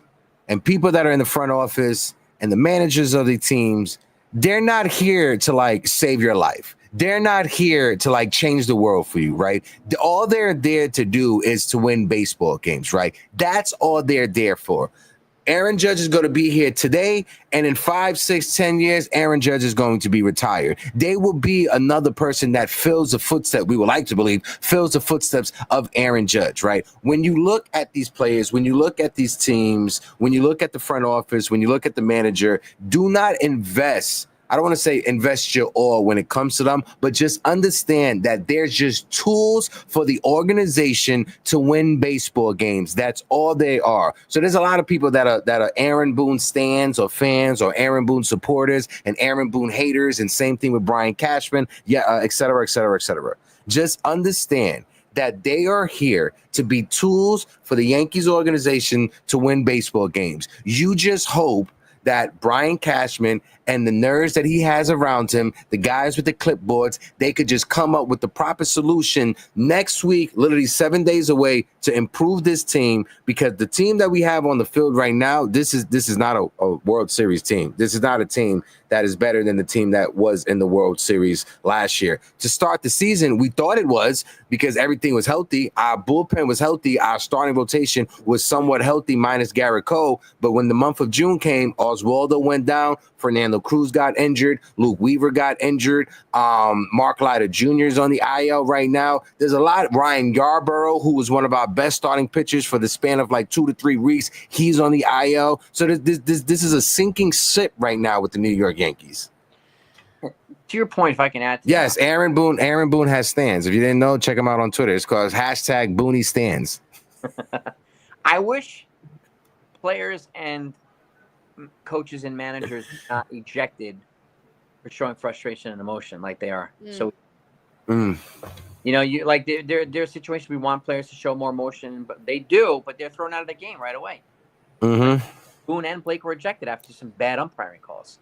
and people that are in the front office and the managers of the teams, they're not here to like save your life. They're not here to like change the world for you, right? All they're there to do is to win baseball games, right? That's all they're there for. Aaron Judge is going to be here today, and in 5, 6, 10 years, Aaron Judge is going to be retired. They will be another person that fills the footsteps, we would like to believe, fills the footsteps of Aaron Judge, right? When you look at these players, when you look at these teams, when you look at the front office, when you look at the manager, do not invest. I don't want to say invest your all when it comes to them, but just understand that they're just tools for the organization to win baseball games. That's all they are. So there's a lot of people that are Aaron Boone stans or fans or Aaron Boone supporters and Aaron Boone haters, and same thing with Brian Cashman, et cetera, et cetera, et cetera. Just understand that they are here to be tools for the Yankees organization to win baseball games. You just hope that Brian Cashman and the nerds that he has around him, the guys with the clipboards, they could just come up with the proper solution next week, literally 7 days away, to improve this team, because the team that we have on the field right now, this is not a World Series team. This is not a team that is better than the team that was in the World Series last year. To start the season, we thought it was because everything was healthy. Our bullpen was healthy. Our starting rotation was somewhat healthy minus Garrett Cole. But when the month of June came, Oswaldo went down. Fernando Cruz got injured. Luke Weaver got injured. Mark Leiter Jr. is on the IL right now. There's a lot. Ryan Yarborough, who was one of our best starting pitchers for the span of like 2 to 3 weeks, he's on the IL. So this is a sinking ship right now with the New York Yankees. To your point, if I can add to yes, that. Aaron Boone has stands. If you didn't know, check him out on Twitter. It's called #Booney Stands. I wish players and coaches and managers not ejected for showing frustration and emotion like they are. So, you know, you like there are situations we want players to show more emotion, but they do, but they're thrown out of the game right away. Boone and Blake were ejected after some bad umpiring calls.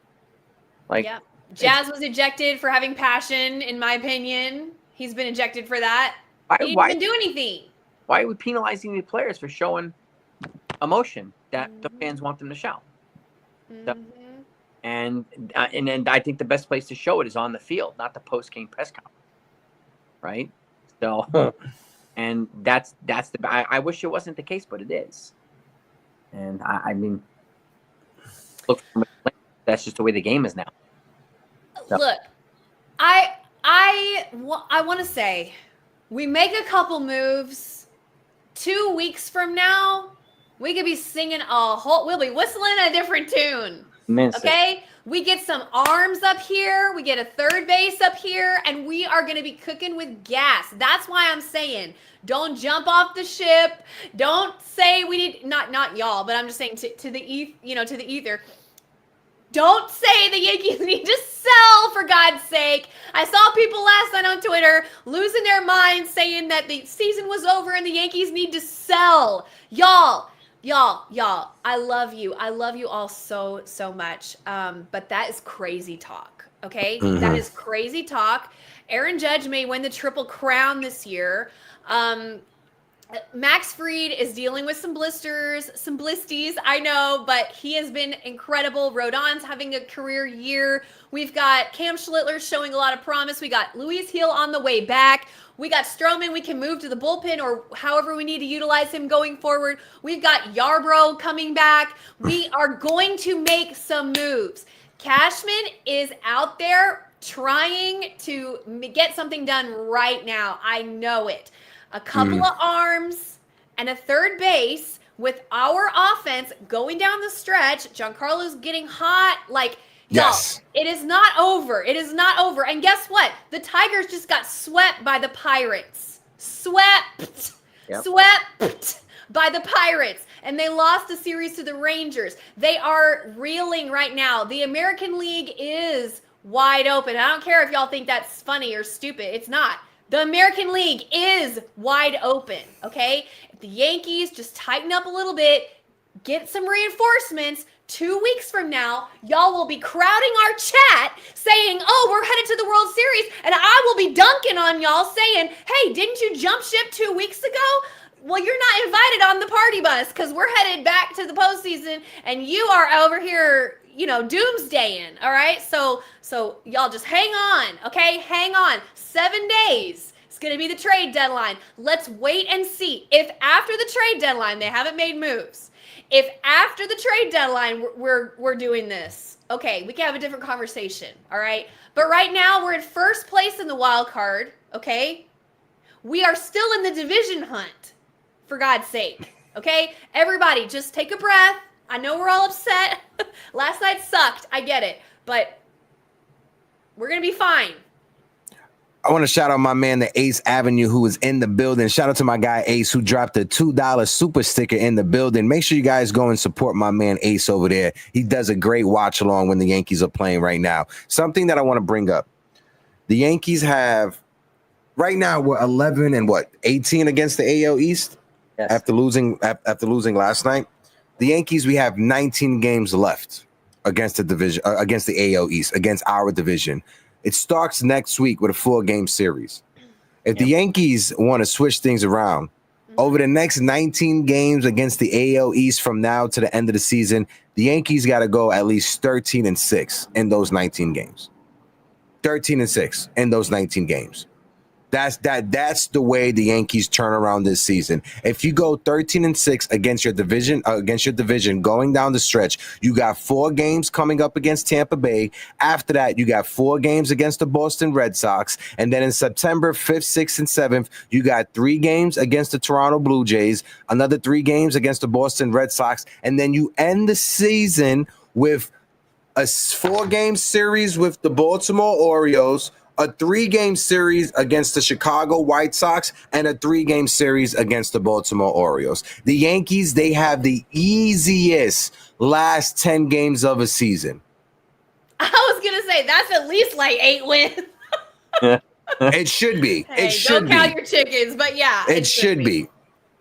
Like, yeah, Jazz was ejected for having passion, in my opinion. He's been ejected for that. He didn't even do anything. Why are we penalizing the players for showing emotion that the fans want them to show? So, and I think the best place to show it is on the field, not the post-game press conference, right? So, And that's the. I wish it wasn't the case, but it is. And I mean, look, that's just the way the game is now. So. Look, I want to say, we make a couple moves. 2 weeks from now, we could be singing we'll be whistling a different tune. Okay? We get some arms up here. We get a third base up here, and we are going to be cooking with gas. That's why I'm saying, don't jump off the ship. Don't say we need, not y'all, but I'm just saying to the ether. Don't say the Yankees need to sell, for God's sake. I saw people last night on Twitter losing their minds saying that the season was over and the Yankees need to sell. Y'all, I love you. I love you all so, so much. But that is crazy talk, okay? Mm-hmm. That is crazy talk. Aaron Judge may win the Triple Crown this year. Max Fried is dealing with some blisters, some blisties, I know, but he has been incredible. Rodon's having a career year. We've got Cam Schlittler showing a lot of promise. We got Luis Gil on the way back. We got Stroman. We can move to the bullpen or however we need to utilize him going forward. We've got Yarbrough coming back. We are going to make some moves. Cashman is out there trying to get something done right now. I know it. A couple of arms and a third base with our offense going down the stretch. Giancarlo's getting hot. Like, yes. Y'all, it is not over. It is not over. And guess what? The Tigers just got swept by the Pirates. Swept by the Pirates. And they lost the series to the Rangers. They are reeling right now. The American League is wide open. I don't care if y'all think that's funny or stupid. It's not. The American League is wide open, okay? If the Yankees just tighten up a little bit, get some reinforcements, 2 weeks from now, y'all will be crowding our chat saying, oh, we're headed to the World Series, and I will be dunking on y'all saying, hey, didn't you jump ship 2 weeks ago? Well, you're not invited on the party bus because we're headed back to the postseason, and you are over here, doomsdaying, all right? So y'all just hang on, okay? Hang on. 7 days. It's going to be the trade deadline. Let's wait and see. If after the trade deadline, they haven't made moves. If after the trade deadline, we're doing this, okay, we can have a different conversation, all right? But right now, we're in first place in the wild card, okay? We are still in the division hunt, for God's sake, okay? Everybody, just take a breath. I know we're all upset. Last night sucked. I get it. But we're going to be fine. I want to shout out my man, the Ace Avenue, who is in the building. Shout out to my guy, Ace, who dropped a $2 super sticker in the building. Make sure you guys go and support my man, Ace, over there. He does a great watch along when the Yankees are playing right now. Something that I want to bring up. The Yankees have, right now, we're 11 and 18 against the AL East? Yes. After losing last night. The Yankees, we have 19 games left against the division, against the AL East, against our division. It starts next week with a 4-game series. If the Yankees want to switch things around, over the next 19 games against the AL East from now to the end of the season, the Yankees got to go at least 13-6 in those 19 games. 13-6 in those 19 games. That's the way the Yankees turn around this season. If you go 13-6 against your division, going down the stretch, you got 4 games coming up against Tampa Bay. After that, you got 4 games against the Boston Red Sox, and then in September 5th, 6th, and 7th, you got 3 games against the Toronto Blue Jays, another 3 games against the Boston Red Sox, and then you end the season with a 4-game series with the Baltimore Orioles, a 3-game series against the Chicago White Sox, and a 3-game series against the Baltimore Orioles. The Yankees, they have the easiest last 10 games of a season. I was going to say, that's at least like 8 wins. It should be. Hey, it should don't count your chickens, but yeah. It should be.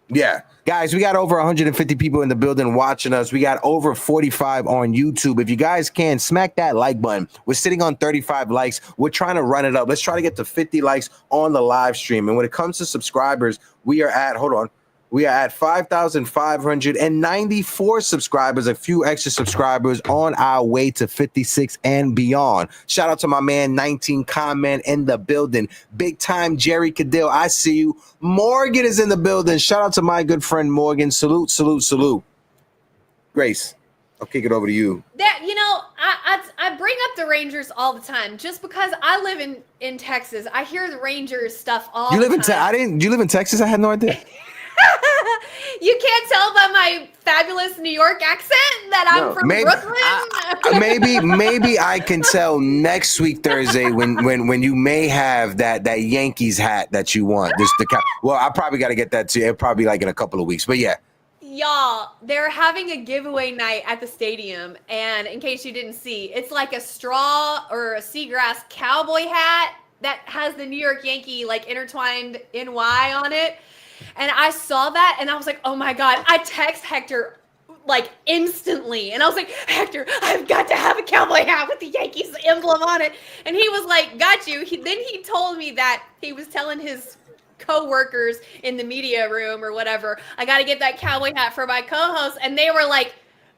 Yeah. Guys, we got over 150 people in the building watching us. We got over 45 on YouTube. If you guys can, smack that like button. We're sitting on 35 likes. We're trying to run it up. Let's try to get to 50 likes on the live stream. And when it comes to subscribers, we are at, hold on, We are at 5,594 subscribers, a few extra subscribers on our way to 56 and beyond. Shout out to my man 19 Comment in the building. Big time Jerry Cadill, I see you. Morgan is in the building. Shout out to my good friend Morgan. Salute, salute, salute. Grace, I'll kick it over to you. That, you know, I bring up the Rangers all the time just because I live in Texas. I hear the Rangers stuff all You the live time. in you live in Texas? I had no idea. You can't tell by my fabulous New York accent that I'm from Brooklyn. Maybe I can tell next week Thursday when you may have that Yankees hat that you want. Well, I probably got to get that too. It'll probably like in a couple of weeks. But yeah. Y'all, they're having a giveaway night at the stadium, and in case you didn't see, it's like a straw or a seagrass cowboy hat that has the New York Yankee like intertwined NY on it. And I saw that and I was like, oh my God, I text Hector like instantly. And I was like, Hector, I've got to have a cowboy hat with the Yankees emblem on it. And he was like, got you. Then he told me that he was telling his co-workers in the media room or whatever, I got to get that cowboy hat for my co-host. And they were like,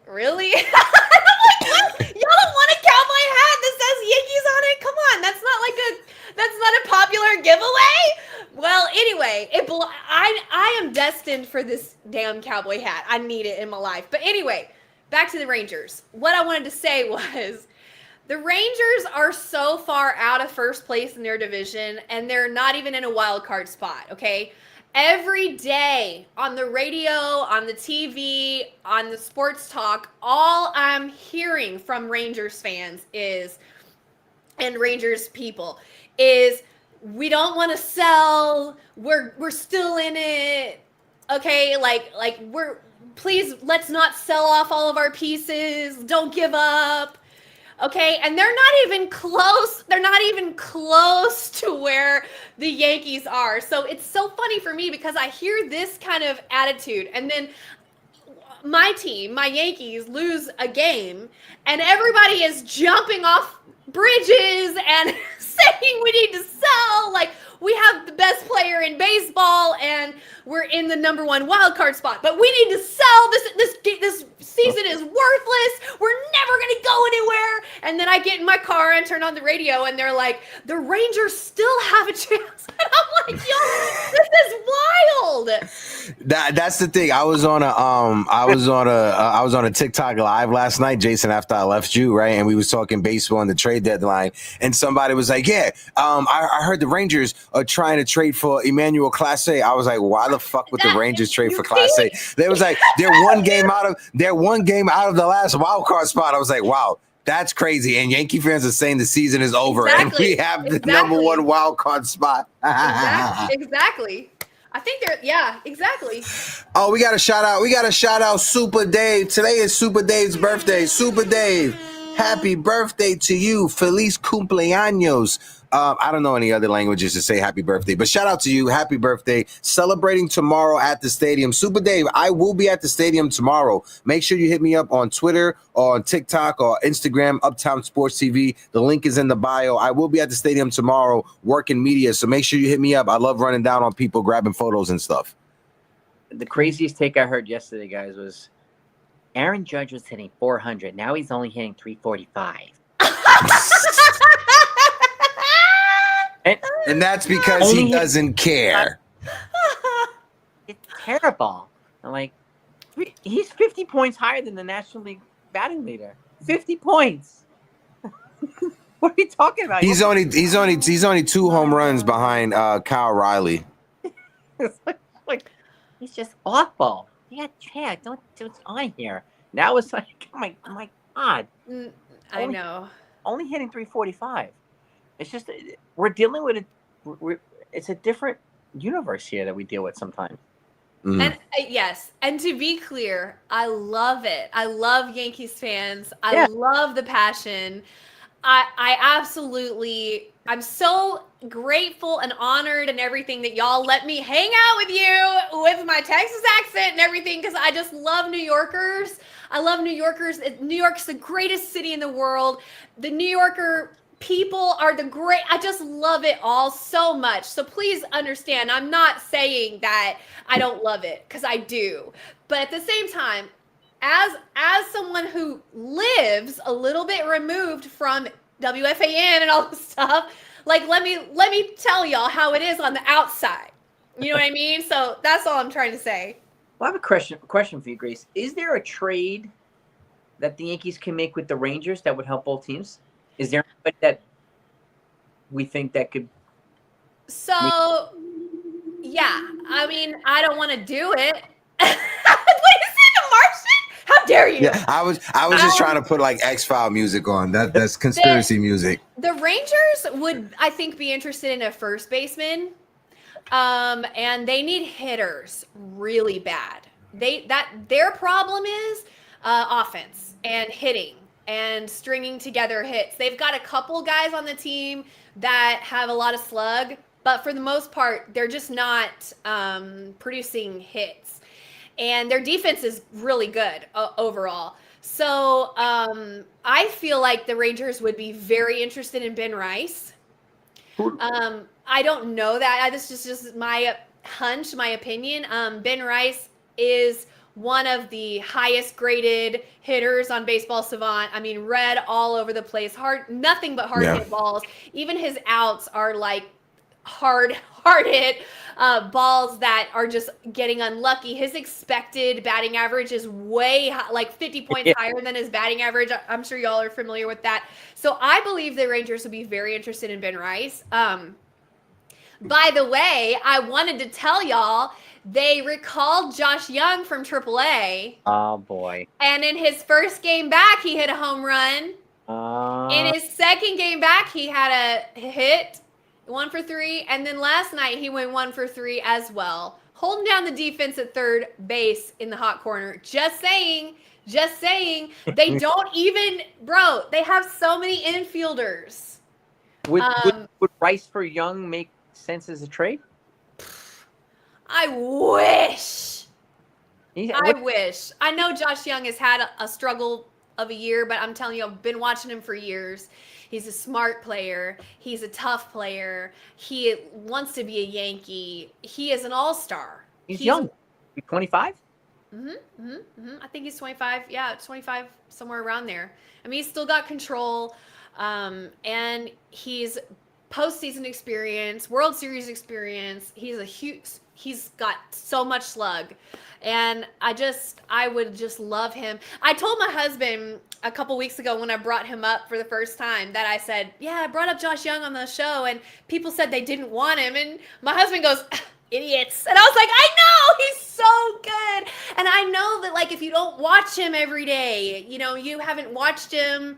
really? I'm like, what? Y'all don't want a cowboy hat that says Yankees on it? Come on, that's not a popular giveaway. Well, anyway, I am destined for this damn cowboy hat. I need it in my life. But anyway, back to the Rangers. What I wanted to say was the Rangers are so far out of first place in their division, and they're not even in a wild card spot, okay? Every day on the radio, on the TV, on the sports talk, all I'm hearing from Rangers fans and Rangers people is, we don't want to sell. We're still in it. Okay, please, let's not sell off all of our pieces. Don't give up. Okay, and they're not even close. They're not even close to where the Yankees are. So it's so funny for me because I hear this kind of attitude, and then my team, my Yankees, lose a game, and everybody is jumping off bridges and saying we need to sell. Like, we have the best player in baseball and we're in the #1 wild card spot, but we need to sell. This season is worthless. We're never going to go anywhere. And then I get in my car and turn on the radio and they're like, the Rangers still have a chance. And I'm like, yo, this is wild. That's the thing. I was on a TikTok live last night, Jason, after I left you, right? And we was talking baseball and the trade deadline. And somebody was like, yeah, I heard the Rangers are trying to trade for Emmanuel Clase. I was like, why the fuck would the Rangers trade for Clase? They was like, they're one game out of the last wild card spot. I was like, wow, that's crazy. And Yankee fans are saying the season is over and we have the #1 wild card spot. Exactly. I think exactly. Oh, we got a shout out Super Dave. Today is Super Dave's birthday. Super Dave, happy birthday to you. Feliz cumpleaños. I don't know any other languages to say happy birthday, but shout out to you. Happy birthday. Celebrating tomorrow at the stadium. Super Dave, I will be at the stadium tomorrow. Make sure you hit me up on Twitter or on TikTok or Instagram, Uptown Sports TV. The link is in the bio. I will be at the stadium tomorrow working media, so make sure you hit me up. I love running down on people, grabbing photos and stuff. The craziest take I heard yesterday, guys, was Aaron Judge was hitting 400. Now he's only hitting 345. And that's because he doesn't care. It's terrible. I'm like, he's 50 points higher than the National League batting leader. 50 points. What are you talking about? He's only 2 home runs behind Kyle Riley. It's like he's just awful. Yeah, Chad, don't on here. Now it's like, oh my God. I know. Only hitting 345. It's just, we're dealing with it's a different universe here that we deal with sometimes. Mm-hmm. And yes, and to be clear, I love it. I love Yankees fans. I love the passion. I absolutely, I'm so grateful and honored and everything that y'all let me hang out with you with my Texas accent and everything, because I just love New Yorkers. I love New Yorkers. New York's the greatest city in the world. The New Yorker people are the great. I just love it all so much. So please understand, I'm not saying that I don't love it, because I do. But at the same time, as someone who lives a little bit removed from WFAN and all this stuff, like let me tell y'all how it is on the outside. You know what I mean? So that's all I'm trying to say. Well, I have a question for you, Grace. Is there a trade that the Yankees can make with the Rangers that would help both teams? Is there anybody that we think that could? So, yeah. I mean, I don't want to do it. What is it, the Martian? How dare you? Yeah, I was just trying to put like X-File music on. That's conspiracy music. The Rangers would, I think, be interested in a first baseman. And they need hitters really bad. Their problem is offense and hitting and stringing together hits. They've got a couple guys on the team that have a lot of slug, but for the most part, they're just not producing hits. And their defense is really good overall. So I feel like the Rangers would be very interested in Ben Rice. I don't know that. This is just my hunch, my opinion. Ben Rice is one of the highest graded hitters on Baseball Savant. I mean, red all over the place. Nothing but hard hit balls. Even his outs are like hard hit balls that are just getting unlucky. His expected batting average is way high, like 50 points higher than his batting average. I'm sure y'all are familiar with that. So I believe the Rangers would be very interested in Ben Rice. By the way, I wanted to tell y'all, they recalled Josh Young from AAA. Oh, boy. And in his first game back, he hit a home run. In his second game back, he had a hit, 1 for 3. And then last night, he went 1 for 3 as well. Holding down the defense at third base in the hot corner. Just saying. They don't even, bro, they have so many infielders. Would Rice for Young make sense as a trade? I wish. I wish. I know Josh Young has had a struggle of a year, but I'm telling you, I've been watching him for years. He's a smart player. He's a tough player. He wants to be a Yankee. He is an all-star. He's young. 25? I think he's 25. Yeah, 25, somewhere around there. I mean, he's still got control, and he's postseason experience, World Series experience. He's got so much slug, and I would just love him. I told my husband a couple weeks ago when I brought him up for the first time that I said, yeah, I brought up Josh Young on the show, and people said they didn't want him, and my husband goes, idiots. And I was like, I know, he's so good. And I know that, like, if you don't watch him every day, you haven't watched him,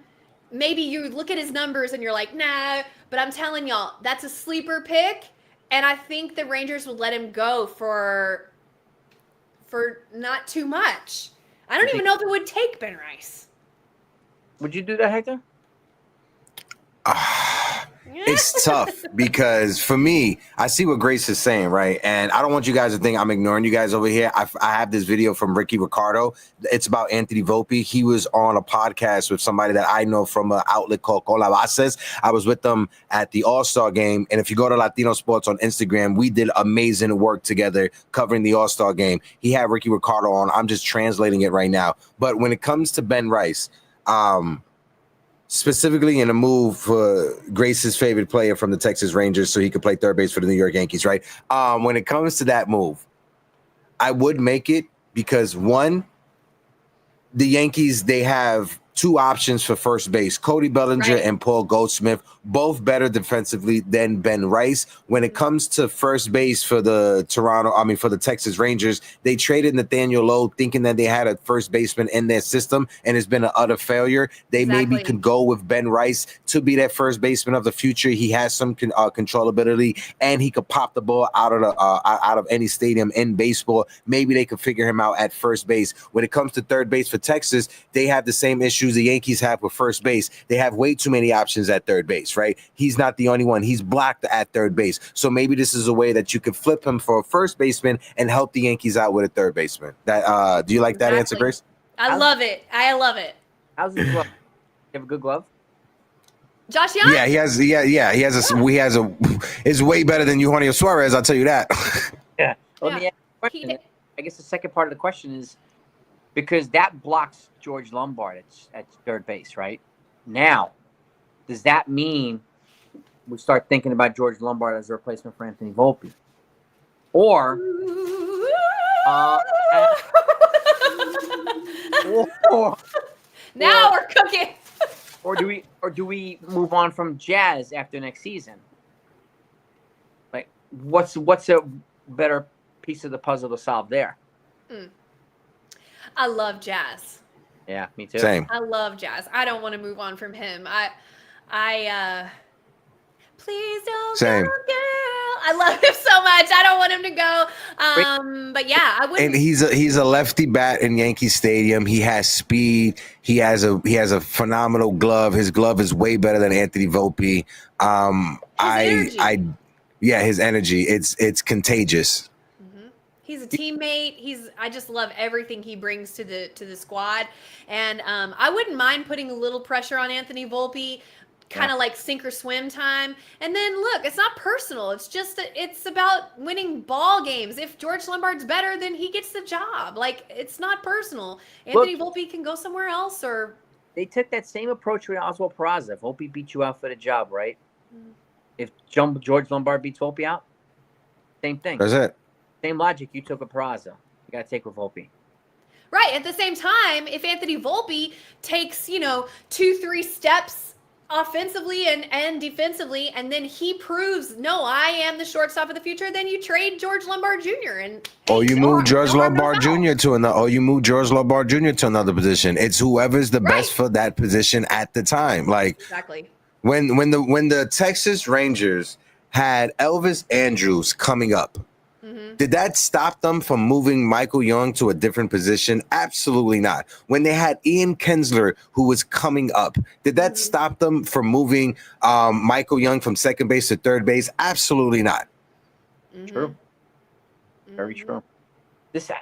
maybe you look at his numbers and you're like, nah. But I'm telling y'all, that's a sleeper pick. And I think the Rangers would let him go for not too much. I don't even know if it would take Ben Rice. Would you do that, Hector? It's tough because for me, I see what Grace is saying, right? And I don't want you guys to think I'm ignoring you guys over here. I have this video from Ricky Ricardo. It's about Anthony Volpe. He was on a podcast with somebody that I know from an outlet called Colabases. I was with them at the All-Star game. And if you go to Latino Sports on Instagram, we did amazing work together covering the All-Star game. He had Ricky Ricardo on. I'm just translating it right now. But when it comes to Ben Rice, specifically in a move for Grace's favorite player from the Texas Rangers so he could play third base for the New York Yankees, right? When it comes to that move, I would make it because, one, the Yankees, they have two options for first base, Cody Bellinger and Paul Goldschmidt, both better defensively than Ben Rice. When it comes to first base for the Texas Rangers, they traded Nathaniel Lowe thinking that they had a first baseman in their system, and it's been an utter failure. They maybe could go with Ben Rice to be that first baseman of the future. He has some controllability, and he could pop the ball out of any stadium in baseball. Maybe they could figure him out at first base. When it comes to third base for Texas, they have the same issues the Yankees have with first base. They have way too many options at third base, right? He's not the only one. He's blocked at third base. So maybe this is a way that you could flip him for a first baseman and help the Yankees out with a third baseman. That do you like that answer, Grace? I love it. How's his glove? You have a good glove? Josh Young? Yeah, he has. Yeah, he has a. He has a. It's way better than Eugenio Suarez. I'll tell you that. Yeah. Let Yeah. me ask you a question. I guess the second part of the question is because that blocks George Lombard at third base, right? Now, does that mean we start thinking about George Lombard as a replacement for Anthony Volpe? Or, now we're cooking. or do we move on from Jazz after next season? Like, what's a better piece of the puzzle to solve there? I love Jazz. Yeah, me too. Same. I love Jazz. I don't want to move on from him. Please don't Same. go, girl. I love him so much. I don't want him to go. But yeah, I wouldn't. And he's a lefty bat in Yankee Stadium. He has speed. He has a phenomenal glove. His glove is way better than Anthony Volpe. His energy. It's contagious. He's a teammate. I just love everything he brings to the squad. And I wouldn't mind putting a little pressure on Anthony Volpe, kind of like sink or swim time. And then look, it's not personal. It's just it's about winning ball games. If George Lombard's better, then he gets the job. Like, it's not personal. Anthony Volpe can go somewhere else. Or they took that same approach with Oswald Peraza. Volpe beat you out for the job, right? If George Lombard beats Volpe out, same thing. That's it. Same logic you took with Peraza. You got to take with Volpe. Right. At the same time, if Anthony Volpe takes, 2-3 steps offensively and defensively, and then he proves, no, I am the shortstop of the future, then you trade George Lombard Jr. and you move George Lombard Jr. to another position. It's whoever's the best for that position at the time. Like, exactly. When the Texas Rangers had Elvis Andrus coming up, did that stop them from moving Michael Young to a different position? Absolutely not. When they had Ian Kinsler, who was coming up, did that stop them from moving Michael Young from second base to third base? Absolutely not. True. Very true. To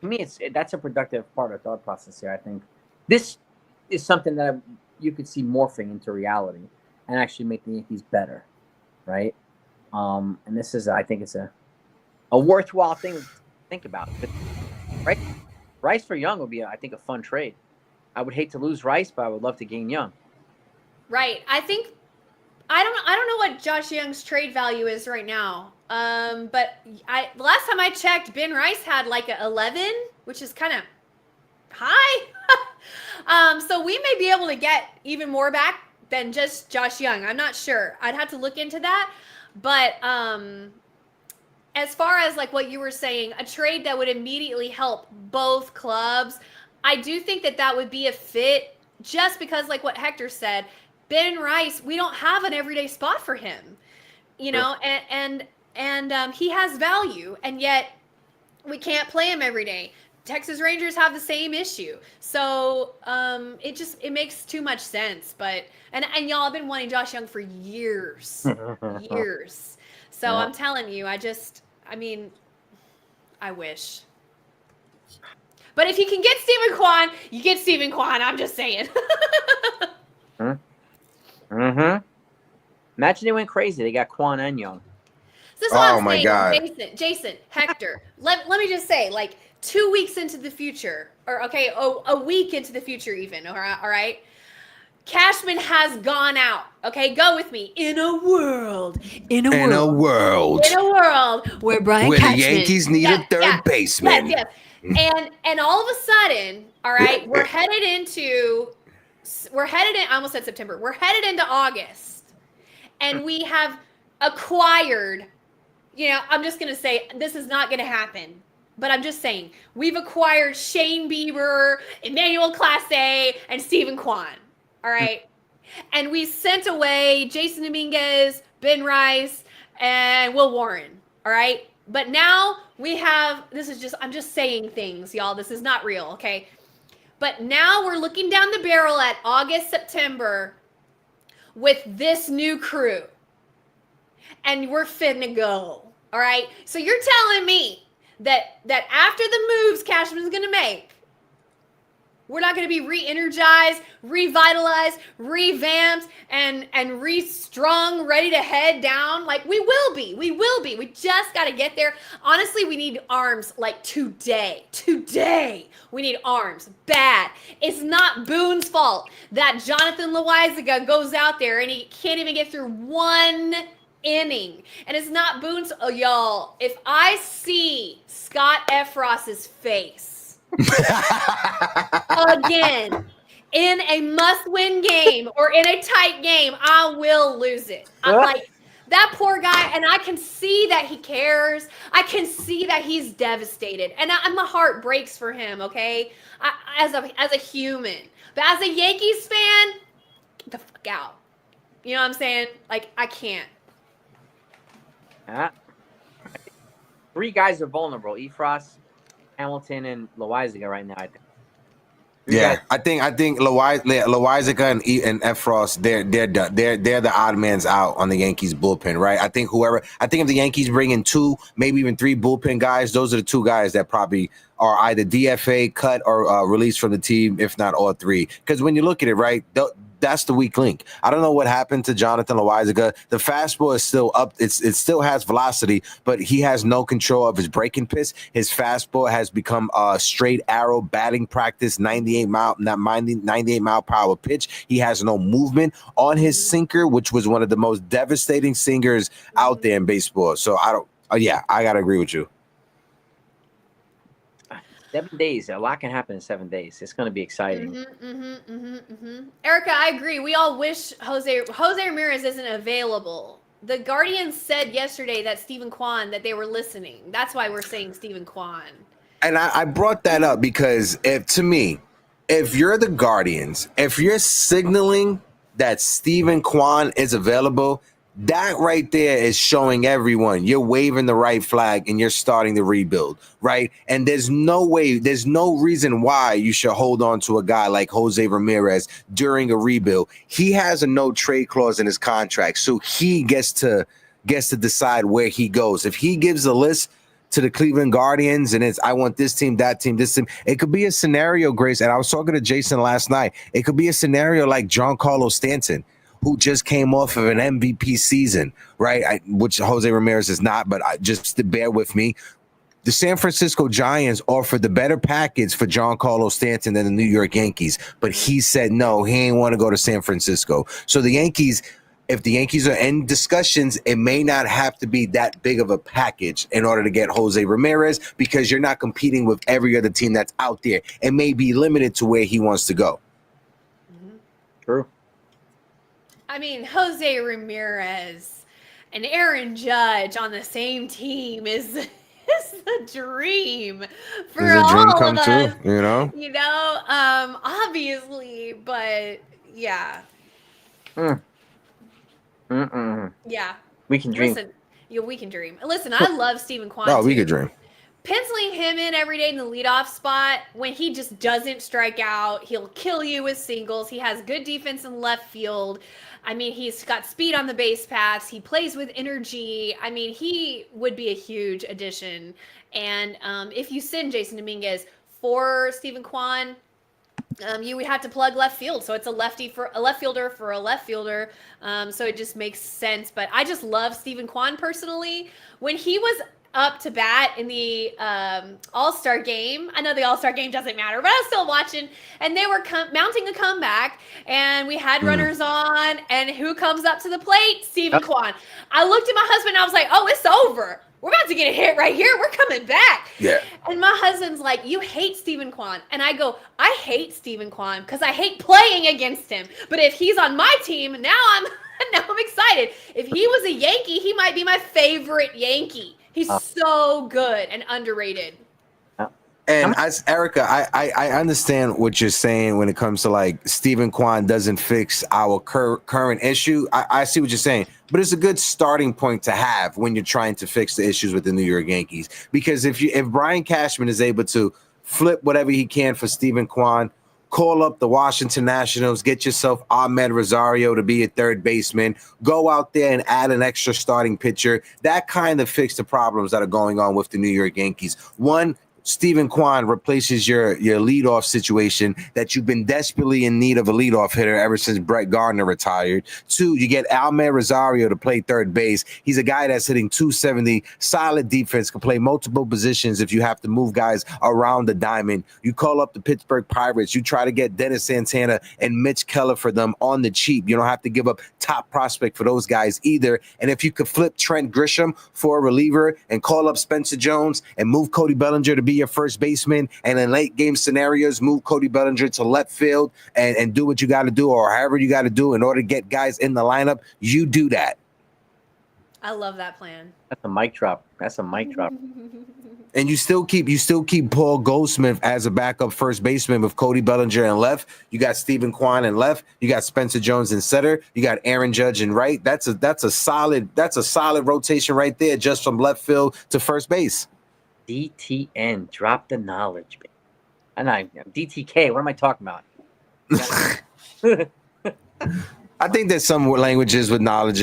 me, that's a productive part of the thought process here. I think this is something that you could see morphing into reality and actually make the Yankees better, right? And this is, I think it's a worthwhile thing to think about. But, right? Rice for Young would be, I think, a fun trade. I would hate to lose Rice, but I would love to gain Young. Right. I think I don't know what Josh Young's trade value is right now. But the last time I checked, Ben Rice had like a 11, which is kind of high. So we may be able to get even more back than just Josh Young. I'm not sure. I'd have to look into that. But as far as like what you were saying, a trade that would immediately help both clubs, I do think that would be a fit just because, like what Hector said, Ben Rice, we don't have an everyday spot for him, and he has value, and yet we can't play him every day. Texas Rangers have the same issue. So it makes too much sense. But and y'all have been wanting Josh Young for years. Years. So yeah. I'm telling you, I wish. But if you can get Stephen Kwan, you get Stephen Kwan. I'm just saying. Imagine they went crazy. They got Kwan and Young. So this is what I'm saying. God. Jason, Hector, let me just say, like, 2 weeks into the future, or a week into the future even, all right? Cashman has gone out, okay? Go with me. In a world where Brian Cashman, the Yankees need a third baseman. Yes. And all of a sudden, all right, we're headed in, I almost said September. We're headed into August, and we have acquired, I'm just going to say this is not going to happen. But I'm just saying, we've acquired Shane Bieber, Emmanuel Clase, and Stephen Kwan, all right? And we sent away Jason Dominguez, Ben Rice, and Will Warren, all right? But now we have, I'm just saying things, y'all. This is not real, okay? But now we're looking down the barrel at August, September with this new crew. And we're finna go, all right? So you're telling me that after the moves Cashman's going to make, We're not going to be re-energized, revitalized, revamped, and re-strung, ready to head down. Like, we will be. We will be. We just got to get there. Honestly, we need arms like today. Today. We need arms. Bad. It's not Boone's fault that Jonathan Loaizaga goes out there and he can't even get through one inning. And it's not Boone's. Oh, y'all, if I see Scott Efros's face again in a must-win game or in a tight game, I will lose it. I'm like, that poor guy, and I can see that he cares. I can see that he's devastated, and my heart breaks for him. Okay, as a human, but as a Yankees fan, get the fuck out. You know what I'm saying? Like, I can't. Three guys are vulnerable: Efros, Hamilton, and Loaizaga right now. I think. Yeah, I think Loaizaga and Efros, they're done. They're the odd man's out on the Yankees bullpen, right? I think if the Yankees bring in 2, maybe even 3 bullpen guys, those are the 2 guys that probably are either DFA, cut, or released from the team, if not all 3. Because when you look at it, right, that's the weak link. I don't know what happened to Jonathan Loaizaga. The fastball is still up. It still has velocity, but he has no control of his breaking pitch. His fastball has become a straight arrow batting practice, 98 mile per hour pitch. He has no movement on his sinker, which was one of the most devastating sinkers out there in baseball. So I gotta agree with you. 7 days. A lot can happen in 7 days. It's going to be exciting. Erica, I agree. We all wish Jose Ramirez isn't available. The Guardians said yesterday that Stephen Kwan, that they were listening. That's why we're saying Stephen Kwan. And I brought that up because if you're the Guardians, if you're signaling that Stephen Kwan is available, that right there is showing everyone you're waving the right flag and you're starting to rebuild, right? And there's no reason why you should hold on to a guy like Jose Ramirez during a rebuild. He has a no trade clause in his contract, so he gets to decide where he goes. If he gives a list to the Cleveland Guardians and it's, I want this team, that team, this team, it could be a scenario, Grace, and I was talking to Jason last night. It could be a scenario like Giancarlo Stanton, who just came off of an MVP season, right? Which Jose Ramirez is not, but just to bear with me. The San Francisco Giants offered the better package for Giancarlo Stanton than the New York Yankees, but he said no, he ain't want to go to San Francisco. So the Yankees, if the Yankees are in discussions, it may not have to be that big of a package in order to get Jose Ramirez because you're not competing with every other team that's out there. It may be limited to where he wants to go. True. I mean, Jose Ramirez and Aaron Judge on the same team is the dream for all of us. True, you know? Obviously, but yeah. Yeah. We can dream. Listen, we can dream. Listen, I love Stephen Kwan. No, we could dream. Penciling him in every day in the leadoff spot when he just doesn't strike out. He'll kill you with singles. He has good defense in left field. I mean, he's got speed on the base paths. He plays with energy. I mean, he would be a huge addition. And if you send Jason Dominguez for Stephen Kwan, you would have to plug left field. So it's a left fielder for a left fielder. So it just makes sense. But I just love Stephen Kwan personally. When he was up to bat in the All-Star game. I know the All-Star game doesn't matter, but I was still watching, and they were mounting a comeback, and we had runners on, and who comes up to the plate? Stephen Kwan. I looked at my husband, and I was like, oh, it's over. We're about to get a hit right here. We're coming back. Yeah. And my husband's like, you hate Stephen Kwan. And I go, I hate Stephen Kwan because I hate playing against him. But if he's on my team, now I'm excited. If he was a Yankee, he might be my favorite Yankee. He's so good and underrated. And Erica, I understand what you're saying when it comes to like Stephen Kwan doesn't fix our current issue. I see what you're saying, but it's a good starting point to have when you're trying to fix the issues with the New York Yankees. Because if Brian Cashman is able to flip whatever he can for Stephen Kwan, call up the Washington Nationals, get yourself Ahmed Rosario to be a third baseman, go out there and add an extra starting pitcher. That kind of fixed the problems that are going on with the New York Yankees. One, Stephen Kwan replaces your leadoff situation that you've been desperately in need of a leadoff hitter ever since Brett Gardner retired. 2, you get Almer Rosario to play third base. He's a guy that's hitting 270, solid defense, can play multiple positions if you have to move guys around the diamond. You call up the Pittsburgh Pirates. You try to get Dennis Santana and Mitch Keller for them on the cheap. You don't have to give up top prospect for those guys either. And if you could flip Trent Grisham for a reliever and call up Spencer Jones and move Cody Bellinger to be your first baseman, and in late game scenarios, move Cody Bellinger to left field and do what you got to do, or however you got to do in order to get guys in the lineup, you do that. I love that plan. That's a mic drop. That's a mic drop. And you still keep Paul Goldschmidt as a backup first baseman with Cody Bellinger in left. You got Stephen Kwan in left. You got Spencer Jones in center. You got Aaron Judge in right. That's a solid rotation right there, just from left field to first base. DTN, drop the knowledge. And DTK, what am I talking about? I think that some languages with knowledge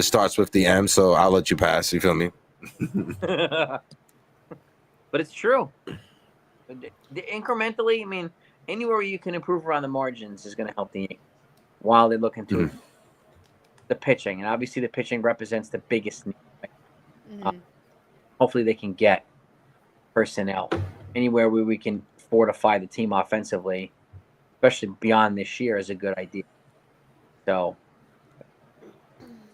starts with the M, so I'll let you pass. You feel me? But it's true. Incrementally, I mean, anywhere you can improve around the margins is going to help the Yankees while they look into the pitching. And obviously the pitching represents the biggest need. Hopefully they can get personnel anywhere where we can fortify the team offensively, especially beyond this year, is a good idea. So,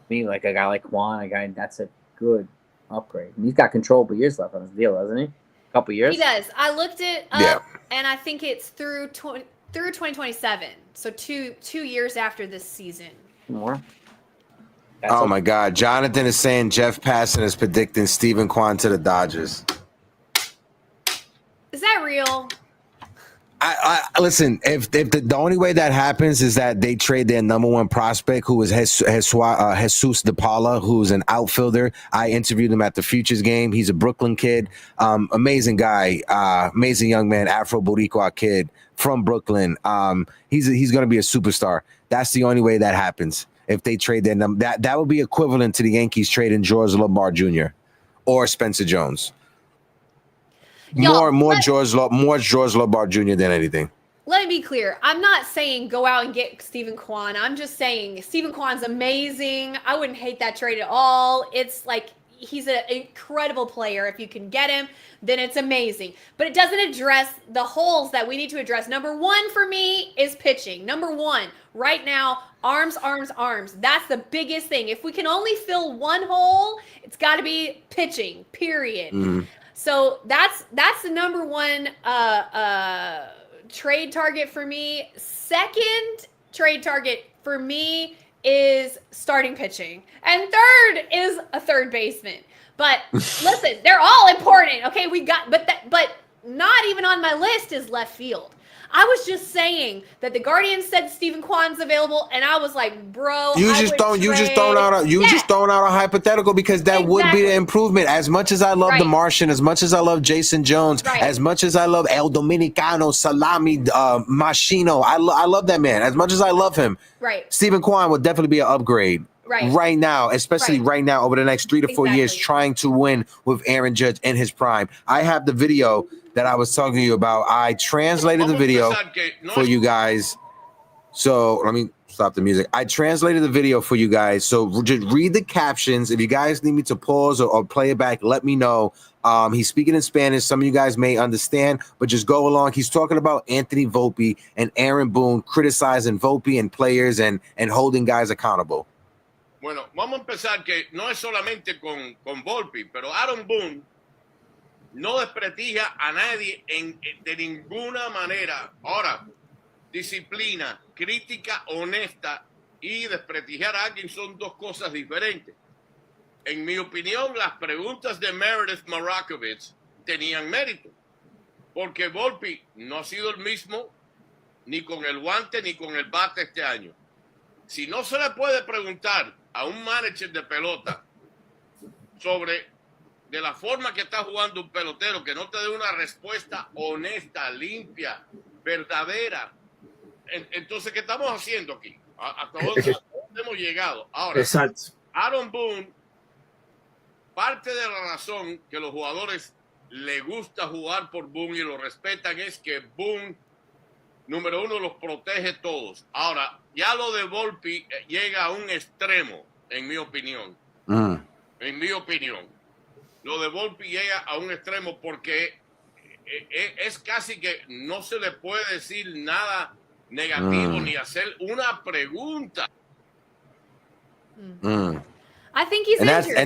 me, like a guy like Juan, that's a good upgrade. And he's got controllable years left on his deal, doesn't he? A couple years. He does. I looked it up, and I think it's through 2027. So two years after this season. More. Oh my God! Jonathan is saying Jeff Passan is predicting Stephen Kwan to the Dodgers. Is that real? I listen. If the only way that happens is that they trade their number one prospect, who is Jesus De Paula, who's an outfielder. I interviewed him at the Futures game. He's a Brooklyn kid, amazing guy, amazing young man, Afro Boricua kid from Brooklyn. He's going to be a superstar. That's the only way that happens. If they trade their number, that would be equivalent to the Yankees trading George Lombard Jr. or Spencer Jones. More George Lombard Jr. than anything. Let me be clear. I'm not saying go out and get Stephen Kwan. I'm just saying Stephen Kwan's amazing. I wouldn't hate that trade at all. It's like he's an incredible player. If you can get him, then it's amazing. But it doesn't address the holes that we need to address. Number one for me is pitching. Number one, right now, arms. That's the biggest thing. If we can only fill one hole, it's got to be pitching, period. So that's the number one trade target for me. Second trade target for me is starting pitching. And third is a third baseman. But listen, they're all important. Okay, but not even on my list is left field. I was just saying that the Guardians said Stephen Kwan's available, and I was like, bro, you just throwing out a hypothetical, because that would be the improvement. As much as I love the Martian, as much as I love Jason Jones, as much as I love El Dominicano, Salami, Machino, I love that man. As much as I love him, Stephen Kwan would definitely be an upgrade. Right now, especially right now, over the next 3 to 4 years, trying to win with Aaron Judge in his prime. I have the video that I was talking to you about. I translated the video for you guys. So let me stop the music. I translated the video for you guys. So just read the captions. If you guys need me to pause or play it back, let me know. He's speaking in Spanish. Some of you guys may understand, but just go along. He's talking about Anthony Volpe and Aaron Boone criticizing Volpe and players and holding guys accountable. Bueno, vamos a empezar que no es solamente con Volpe, pero Aaron Boone no desprestigia a nadie de ninguna manera. Ahora, disciplina, crítica honesta y desprestigiar a alguien son dos cosas diferentes. En mi opinión, las preguntas de Meredith Marakovitz tenían mérito, porque Volpe no ha sido el mismo ni con el guante ni con el bate este año. Si no se le puede preguntar a un manager de pelota sobre de la forma que está jugando un pelotero, que no te dé una respuesta honesta, limpia, verdadera, entonces, ¿qué estamos haciendo aquí? ¿Hasta dónde hemos llegado? Ahora, Aaron Boone, parte de la razón que los jugadores le gusta jugar por Boone y lo respetan es que Boone, número uno, los protege todos. Ahora, ya lo de Volpi llega a un extremo, en mi opinión. En mi opinión. Lo de Volpi llega a un extremo porque es casi que no se le puede decir nada negativo ni hacer una pregunta. I think he's injured.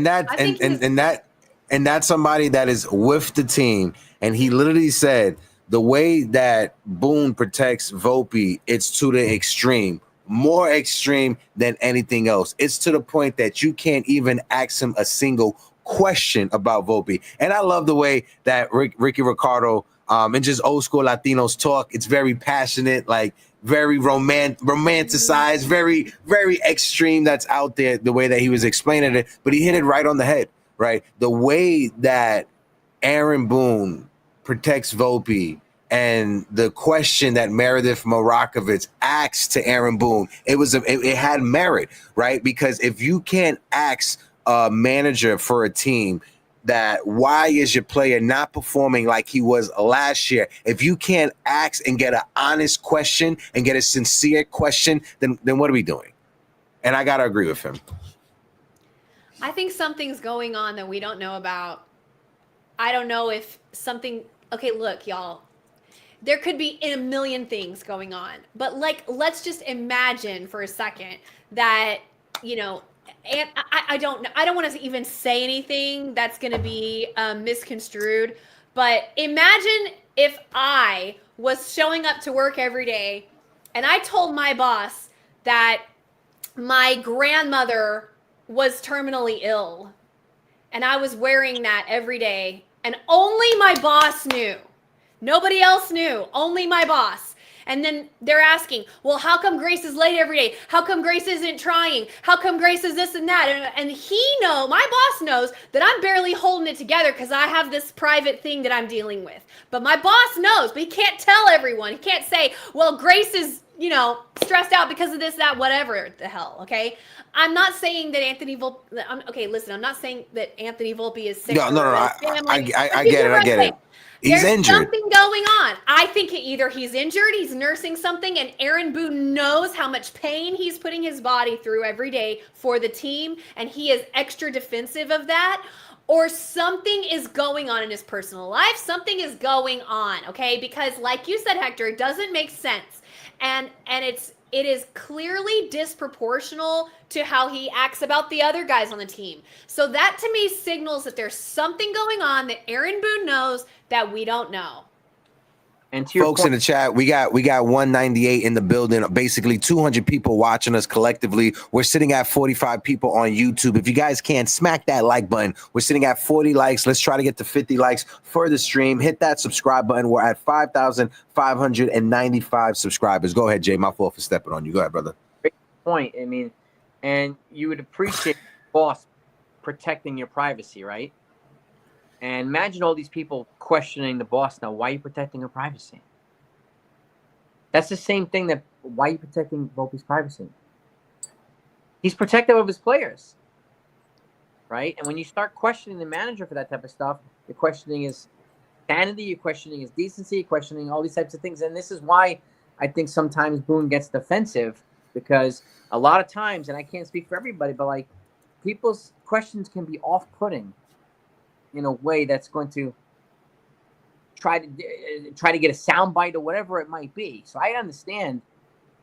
And that's somebody that is with the team, and he literally said the way that Boone protects Volpe, it's to the extreme, more extreme than anything else. It's to the point that you can't even ask him a single question about Volpe. And I love the way that Ricky Ricardo and just old school Latinos talk. It's very passionate, like very romanticized, very, very extreme. That's out there, the way that he was explaining it, but he hit it right on the head, right? The way that Aaron Boone protects Volpe and the question that Meredith Morakovitz asked to Aaron Boone, it had merit, right? Because if you can't ask a manager for a team that why is your player not performing like he was last year, if you can't ask and get an honest question and get a sincere question, then what are we doing? And I gotta agree with him. I think something's going on that we don't know about. I don't know if something. Okay, look, y'all. There could be a million things going on, but like, let's just imagine for a second that, you know, and I don't want to even say anything that's going to be misconstrued, but imagine if I was showing up to work every day and I told my boss that my grandmother was terminally ill and I was wearing that every day and only my boss knew. Nobody else knew, only my boss. And then they're asking, well, how come Grace is late every day? How come Grace isn't trying? How come Grace is this and that? And my boss knows that I'm barely holding it together because I have this private thing that I'm dealing with. But my boss knows, but he can't tell everyone. He can't say, well, Grace is, you know, stressed out because of this, that, whatever the hell, okay? I'm not saying that Anthony Volpe, okay, listen, I'm not saying that Anthony Volpe is sick. No, I get it. He's There's injured. something going on. I think either he's injured, he's nursing something, and Aaron Boone knows how much pain he's putting his body through every day for the team, and he is extra defensive of that, or something is going on in his personal life. Something is going on, okay? Because like you said, Hector, it doesn't make sense. And it is clearly disproportional to how he acts about the other guys on the team. So that to me signals that there's something going on that Aaron Boone knows that we don't know. And to your folks point, in the chat, we got 198 in the building, basically 200 people watching us collectively. We're sitting at 45 people on YouTube. If you guys can, smack that like button. We're sitting at 40 likes. Let's try to get to 50 likes for the stream. Hit that subscribe button. We're at 5,595 subscribers. Go ahead, Jay. My fault for stepping on you. Go ahead, brother. Great point. I mean, and you would appreciate your boss protecting your privacy, right? And imagine all these people questioning the boss now. Why are you protecting her privacy? That's the same thing that, why are you protecting Volpe's privacy? He's protective of his players, right? And when you start questioning the manager for that type of stuff, you're questioning his sanity, you're questioning his decency, you're questioning all these types of things. And this is why I think sometimes Boone gets defensive, because a lot of times, and I can't speak for everybody, but like, people's questions can be off-putting in a way that's going to try to get a soundbite or whatever it might be. So I understand,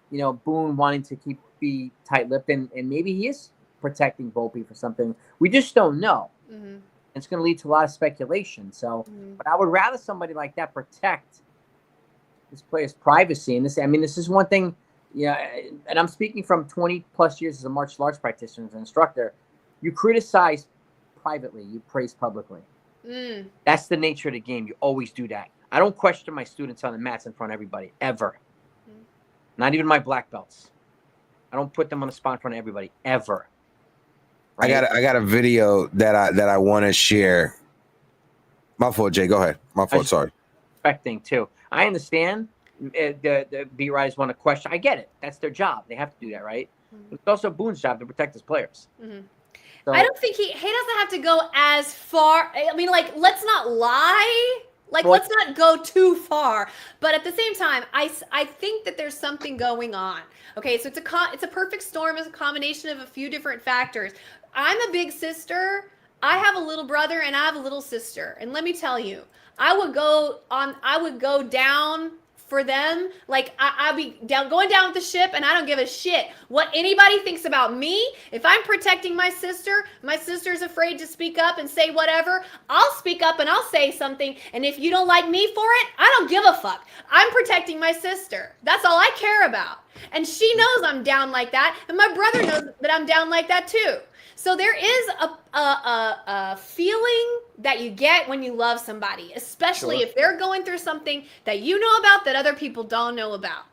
you know, Boone wanting to be tight-lipped, and maybe he is protecting Volpe for something. We just don't know. Mm-hmm. It's going to lead to a lot of speculation. So, but I would rather somebody like that protect this player's privacy. And this is one thing, yeah. And I'm speaking from 20 plus years as a martial arts practitioner, as an instructor. You criticize privately, you praise publicly. That's the nature of the game. You always do that. I don't question my students on the mats in front of everybody, ever. Not even my black belts. I don't put them on the spot in front of everybody, ever. Right? I got a video that I want to share. My fault, Jay. Go ahead. My fault. Sorry. Expecting too. I understand the beat writers want to question. I get it. That's their job. They have to do that, right? It's also Boone's job to protect his players. So, I don't think he doesn't have to go as far. I mean, like, let's not lie. Like, Well, let's not go too far. But at the same time, I think that there's something going on. Okay, so it's a perfect storm. It's a combination of a few different factors. I'm a big sister. I have a little brother and I have a little sister. And let me tell you, I would go down for them. Like, I'd be going down with the ship, and I don't give a shit what anybody thinks about me. If I'm protecting my sister's afraid to speak up and say whatever, I'll speak up and I'll say something. And if you don't like me for it, I don't give a fuck. I'm protecting my sister. That's all I care about. And she knows I'm down like that, and my brother knows that I'm down like that too. So there is a feeling that you get when you love somebody, especially if they're going through something that you know about that other people don't know about.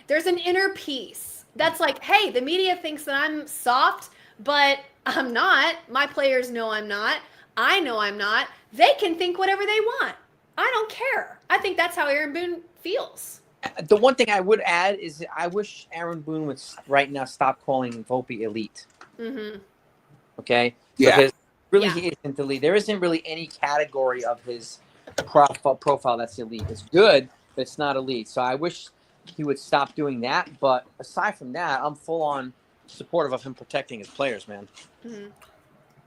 There's an inner peace that's like, hey, the media thinks that I'm soft, but I'm not. My players know I'm not. I know I'm not. They can think whatever they want. I don't care. I think that's how Aaron Boone feels. The one thing I would add is I wish Aaron Boone would right now stop calling Volpe elite. Mm-hmm. Okay? Yeah. Because really he isn't elite. There isn't really any category of his profile that's elite. It's good, but it's not elite. So I wish he would stop doing that. But aside from that, I'm full on supportive of him protecting his players, man. Mm-hmm.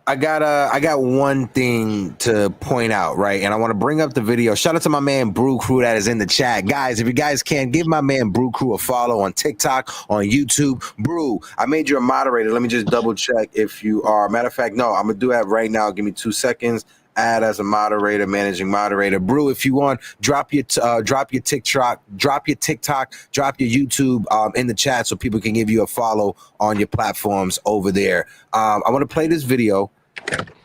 I got one thing to point out, right? And I want to bring up the video. Shout out to my man Brew Crew that is in the chat. Guys, if you guys can, give my man Brew Crew a follow on TikTok, on YouTube. Brew, I made you a moderator. Let me just double check if you are. Matter of fact, no, I'm going to do that right now. Give me 2 seconds. Add as a moderator, managing moderator. Brew, if you want, drop your TikTok, drop your YouTube in the chat so people can give you a follow on your platforms over there. I want to play this video.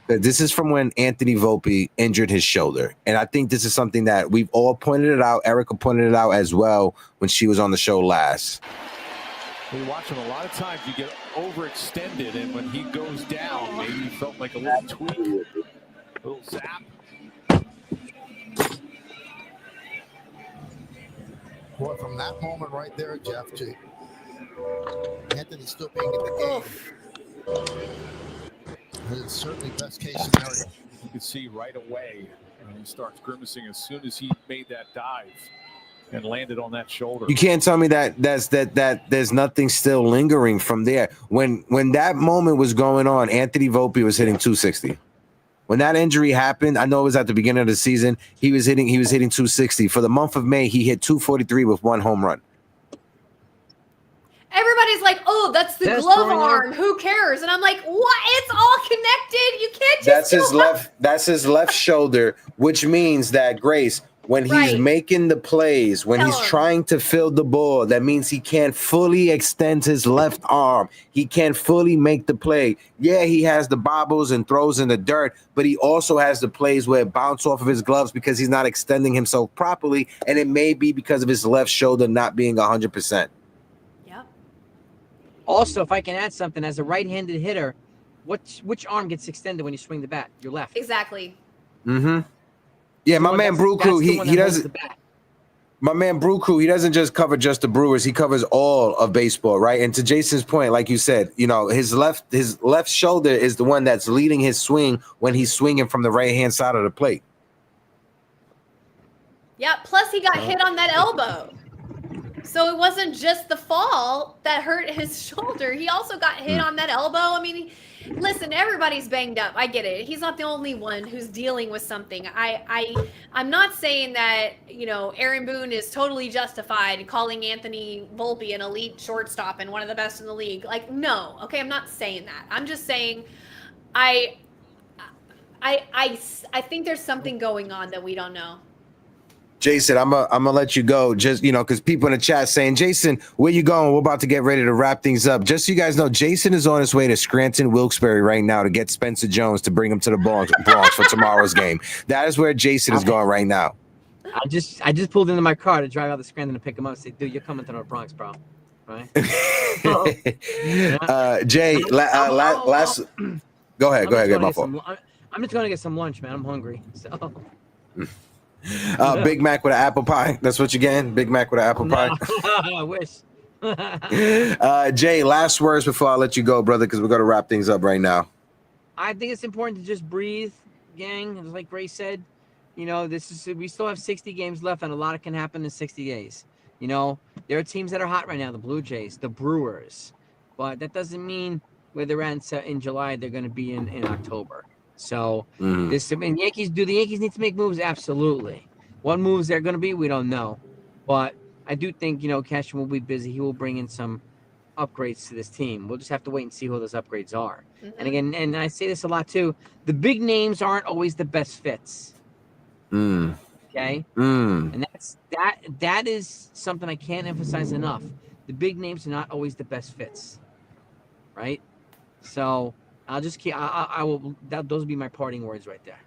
This is from when Anthony Volpe injured his shoulder. And I think this is something that we've all pointed it out. Erica pointed it out as well when she was on the show last. We watch him a lot of times. You get overextended, and when he goes down, maybe he felt like a little tweak, a little zap. Boy, from that moment right there, Jeff, Anthony still being in the game. It's certainly best case scenario. You can see right away when he starts grimacing as soon as he made that dive and landed on that shoulder. You can't tell me that there's nothing still lingering from there. When that moment was going on, Anthony Volpe was hitting 260. When that injury happened, I know it was at the beginning of the season, he was hitting 260. For the month of May, he hit 243 with 1 home run. Everybody's like, oh, that's the glove arm. Who cares? And I'm like, what? It's all connected. You can't just That's his left shoulder, which means that, Grace, when he's making the plays, when he's trying to fill the ball, that means he can't fully extend his left arm. He can't fully make the play. Yeah, he has the bobbles and throws in the dirt, but he also has the plays where it bounces off of his gloves because he's not extending himself properly, and it may be because of his left shoulder not being 100%. Also, if I can add something, as a right-handed hitter, which arm gets extended when you swing the bat? Your left. Exactly. Mm-hmm. Yeah, my man Brew Crew, he doesn't. My man Brew Crew, he doesn't just cover just the Brewers. He covers all of baseball, right? And to Jason's point, like you said, you know, his left shoulder is the one that's leading his swing when he's swinging from the right-hand side of the plate. Yeah. Plus, he got hit on that elbow. So it wasn't just the fall that hurt his shoulder. He also got hit on that elbow. I mean, listen, everybody's banged up. I get it. He's not the only one who's dealing with something. I'm not saying that, you know, Aaron Boone is totally justified calling Anthony Volpe an elite shortstop and one of the best in the league. Like, no. Okay, I'm not saying that. I'm just saying I think there's something going on that we don't know. Jason, I'm gonna let you go, just, you know, because people in the chat saying, Jason, where you going? We're about to get ready to wrap things up. Just so you guys know, Jason is on his way to Scranton, Wilkes-Barre right now to get Spencer Jones to bring him to the Bronx for tomorrow's game. That is where Jason is going right now. I just pulled into my car to drive out to Scranton to pick him up and say, dude, you're coming to the Bronx, bro. Right? Jay, last. Go ahead. Get my fault. I'm just going to get some lunch, man. I'm hungry. So. Big Mac with an apple pie. That's what you're getting? Big Mac with an apple pie? I wish. Jay, last words before I let you go, brother, because we're going to wrap things up right now. I think it's important to just breathe, gang. Just like Grace said, you know, we still have 60 games left, and a lot can happen in 60 days. You know, there are teams that are hot right now: the Blue Jays, the Brewers, but that doesn't mean where they're at in July they're going to be in October. So the Yankees need to make moves? Absolutely. What moves they're going to be, we don't know, but I do think, you know, Cashman will be busy. He will bring in some upgrades to this team. We'll just have to wait and see who those upgrades are. And again, and I say this a lot too, the big names aren't always the best fits. Okay? And that is something I can't emphasize enough. The big names are not always the best fits. Right? So I'll just keep those will be my parting words right there.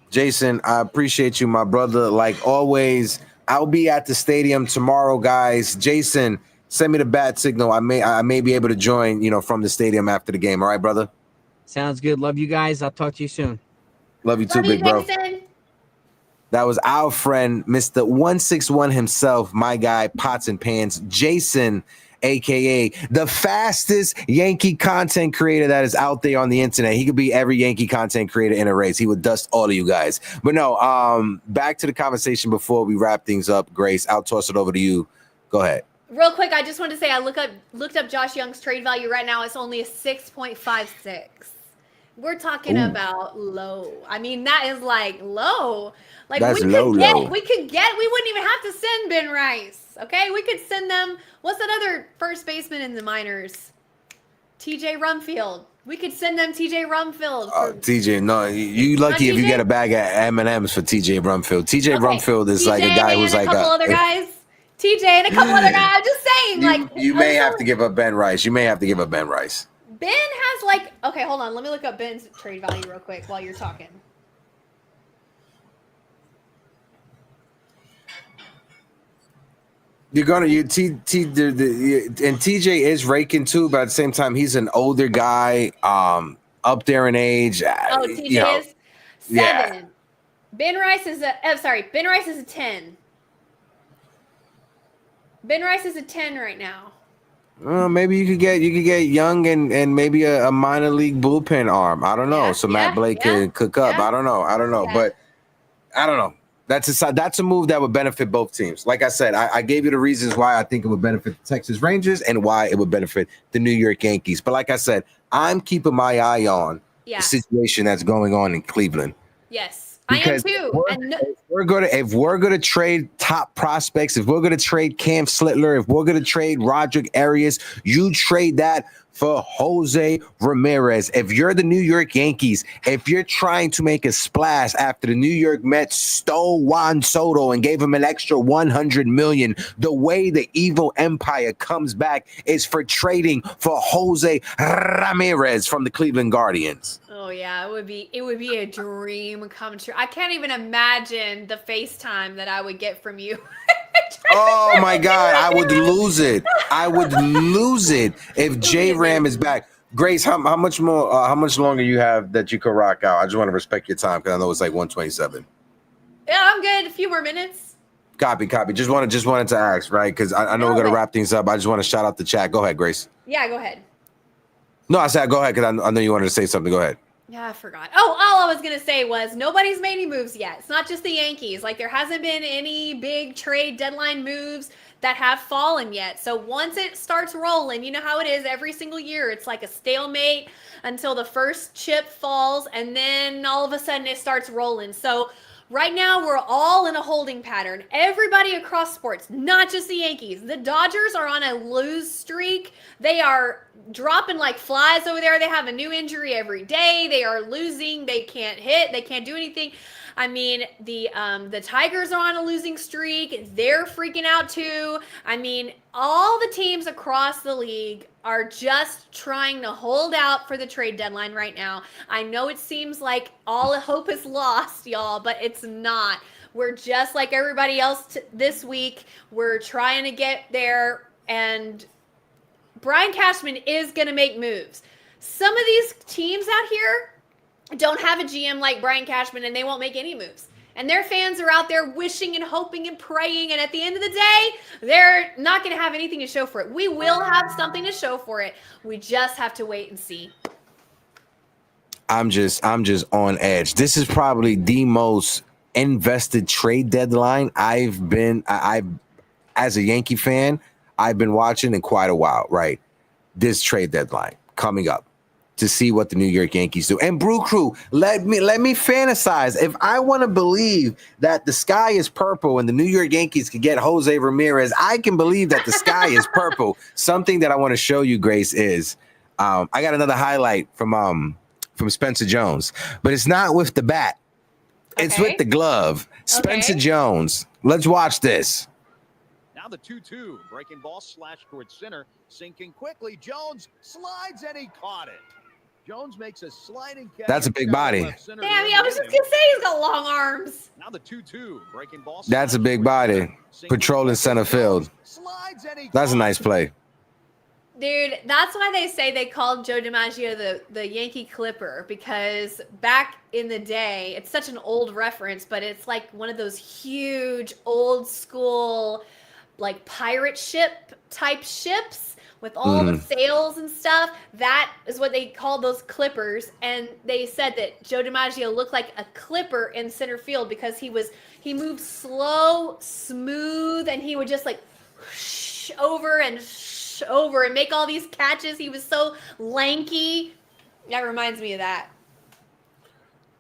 Jason, I appreciate you, my brother. Like always, I'll be at the stadium tomorrow, guys. Jason, send me the bat signal. I may be able to join, you know, from the stadium after the game. All right, brother? Sounds good. Love you guys. I'll talk to you soon. Love you too, big bro. That was our friend, Mr. 161 himself, my guy, Pots and Pans, Jason, a.k.a. the fastest Yankee content creator that is out there on the internet. He could be every Yankee content creator in a race. He would dust all of you guys. But no, back to the conversation before we wrap things up. Grace, I'll toss it over to you. Go ahead. Real quick, I just want to say I looked up Josh Young's trade value right now. It's only a 6.56. We're talking about low. I mean, that is like low. Like that's we low. We wouldn't even have to send Ben Rice. Okay, we could send them. What's that other first baseman in the minors? TJ Rumfield. We could send them TJ Rumfield. TJ, no, you lucky if you get a bag of M&Ms for TJ Rumfield. TJ Rumfield is like a guy who's like a couple other guys. TJ and a couple other guys. I'm just saying, you may have to give up Ben Rice. You may have to give up Ben Rice. Ben has okay, hold on. Let me look up Ben's trade value real quick while you're talking. You're gonna and TJ is raking too, but at the same time, he's an older guy, up there in age. Oh, TJ is 7. Yeah. Ben Rice is Ben Rice is a 10. Ben Rice is a 10 right now. Maybe you could get Young and maybe a minor league bullpen arm. I don't know. So Matt Blake can cook up. I don't know. But I don't know. That's a move that would benefit both teams. Like I said, I gave you the reasons why I think it would benefit the Texas Rangers and why it would benefit the New York Yankees. But like I said, I'm keeping my eye on the situation that's going on in Cleveland. Yes. Because I am too. If we're gonna trade top prospects, if we're gonna trade Cam Slittler, if we're gonna trade Roderick Arias, you trade that for Jose Ramirez. If you're the New York Yankees, if you're trying to make a splash after the New York Mets stole Juan Soto and gave him an extra $100 million, the way the evil empire comes back is for trading for Jose Ramirez from the Cleveland Guardians. Oh yeah, it would be a dream come true. I can't even imagine the FaceTime that I would get from you. Oh my God, I would lose it. I would lose it if J Ram is back. Grace, how much longer you have that you could rock out? I just want to respect your time because I know it's like 1:27. Yeah, I'm good. A few more minutes. Copy. Just wanted to ask, right? Because I know we're gonna wrap things up. I just want to shout out the chat. Go ahead, Grace. Yeah, go ahead. No, I said go ahead because I know you wanted to say something. Go ahead. Yeah, I forgot. Oh, all I was going to say was nobody's made any moves yet. It's not just the Yankees. Like, there hasn't been any big trade deadline moves that have fallen yet. So once it starts rolling, you know how it is every single year. It's like a stalemate until the first chip falls, and then all of a sudden it starts rolling. So right now we're all in a holding pattern. Everybody across sports, not just the Yankees. The Dodgers are on a lose streak. They are dropping like flies over there. They have a new injury every day. They are losing. They can't hit. They can't do anything. I mean, the Tigers are on a losing streak. They're freaking out too. I mean, all the teams across the league are just trying to hold out for the trade deadline right now. I know it seems like all hope is lost, y'all, but it's not. We're just like everybody else this week. We're trying to get there, and Brian Cashman is going to make moves. Some of these teams out here don't have a GM like Brian Cashman, and they won't make any moves. And their fans are out there wishing and hoping and praying, and at the end of the day, they're not going to have anything to show for it. We will have something to show for it. We just have to wait and see. I'm just on edge. This is probably the most invested trade deadline I as a Yankee fan, I've been watching in quite a while, right? This trade deadline coming up to see what the New York Yankees do. And Brew Crew, let me fantasize. If I want to believe that the sky is purple and the New York Yankees could get Jose Ramirez, I can believe that the sky is purple. Something that I want to show you, Grace, is I got another highlight from Spencer Jones, but it's not with the bat. It's with the glove. Spencer Jones. Let's watch this. Now the 2-2. Breaking ball slashed towards center. Sinking quickly. Jones slides and he caught it. Jones makes a sliding catch. That's a big body. Damn, I was just going to say he's got long arms. Now the 2-2. Breaking ball. That's a big body. Patrolling center field. That's a nice play. Dude, that's why they say they called Joe DiMaggio the Yankee Clipper, because back in the day, it's such an old reference, but it's like one of those huge old school like pirate ship type ships with all the sails and stuff. That is what they called those clippers. And they said that Joe DiMaggio looked like a clipper in center field because he moved slow, smooth, and he would just like over and make all these catches. He was so lanky. That reminds me of that.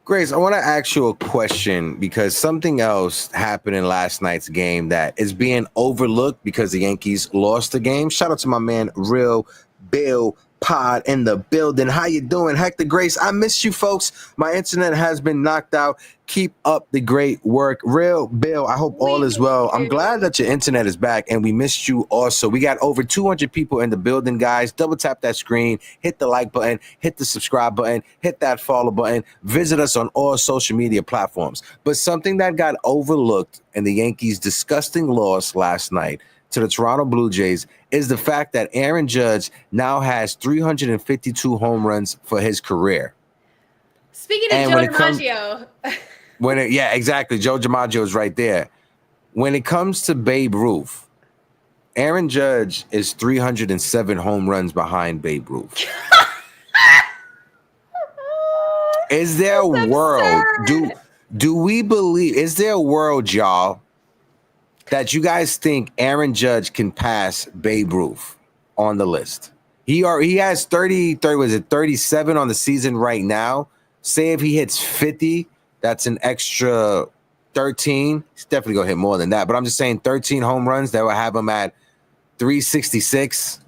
Grace, I want to ask you a question because something else happened in last night's game that is being overlooked because the Yankees lost the game. Shout out to my man, Real Bill Pod in the building. How you doing, Hector Grace? I miss you, folks. My internet has been knocked out. Keep up the great work. Real Bill, I hope all is well. I'm glad that your internet is back, and we missed you also. We got over 200 people in the building, guys. Double tap that screen, hit the like button, hit the subscribe button, hit that follow button. Visit us on all social media platforms. But something that got overlooked in the Yankees' disgusting loss last night to the Toronto Blue Jays is the fact that Aaron Judge now has 352 home runs for his career. Speaking of Joe DiMaggio. Yeah, exactly. Joe DiMaggio is right there. When it comes to Babe Ruth, Aaron Judge is 307 home runs behind Babe Ruth. Is there a world? Do we believe? Is there a world, y'all, that you guys think Aaron Judge can pass Babe Ruth on the list? He has 37 on the season right now. Say if he hits 50, that's an extra 13. He's definitely gonna hit more than that. But I'm just saying 13 home runs that will have him at 366.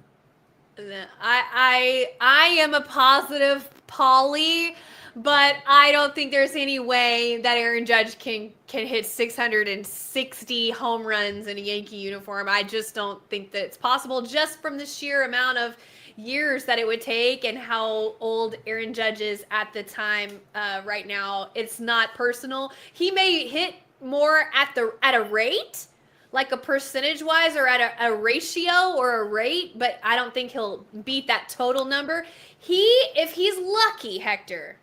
I am a positive Polly, but I don't think there's any way that Aaron Judge can hit 660 home runs in a Yankee uniform. I just don't think that it's possible, just from the sheer amount of years that it would take and how old Aaron Judge is at the time. Right now, it's not personal. He may hit more at a rate, like a percentage wise, or at a ratio or a rate, but I don't think he'll beat that total number. If he's lucky, Hector,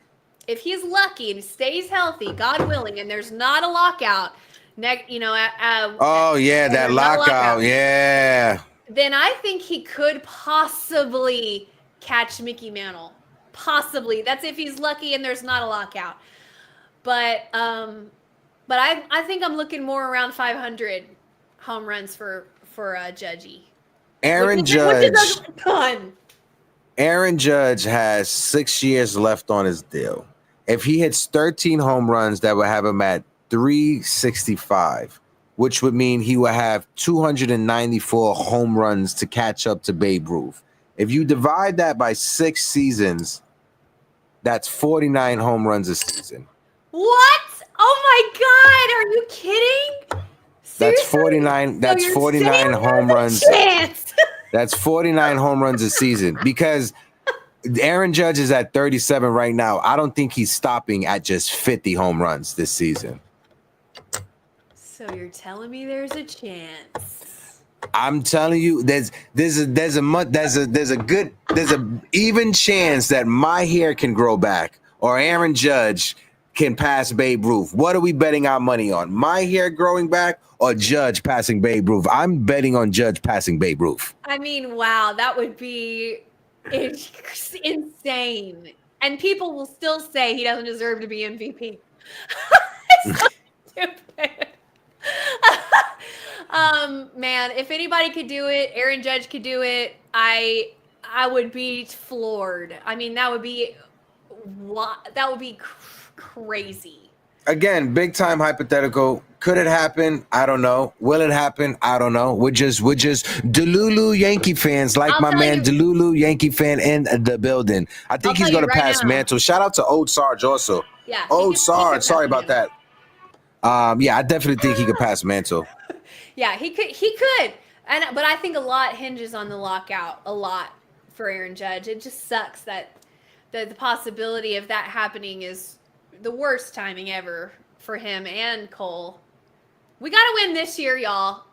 if he's lucky and stays healthy, God willing, and there's not a lockout, that lockout, yeah. Then I think he could possibly catch Mickey Mantle. Possibly. That's if he's lucky and there's not a lockout. But I think I'm looking more around 500 home runs for Judgy. Aaron Judge has 6 years left on his deal. If he hits 13 home runs, that would have him at 365. Which would mean he will have 294 home runs to catch up to Babe Ruth. If you divide that by 6 seasons, that's 49 home runs a season. What? Oh my God! Are you kidding? That's 49. That's 49 home runs. That's 49 home runs a season because Aaron Judge is at 37 right now. I don't think he's stopping at just 50 home runs this season. So you're telling me there's a chance? I'm telling you, there's a even chance that my hair can grow back or Aaron Judge can pass Babe Ruth. What are we betting our money on? My hair growing back or Judge passing Babe Ruth? I'm betting on Judge passing Babe Ruth. I mean, wow, that would be insane. and people will still say he doesn't deserve to be MVP. It's so stupid. Man, if anybody could do it, Aaron Judge could do it. I would be floored. I mean, that would be crazy. Again, big time hypothetical. Could it happen? I don't know. Will it happen? I don't know. We're just Delulu Yankee fans, like my man Delulu Yankee fan in the building. I think he's going to pass Mantle. Shout out to Old Sarge also. Yeah. Old Sarge. Sorry about that. Yeah, I definitely think he could pass Mantle. Yeah, he could. But I think a lot hinges on the lockout. A lot for Aaron Judge. It just sucks that the possibility of that happening is the worst timing ever for him and Cole. We got to win this year, y'all.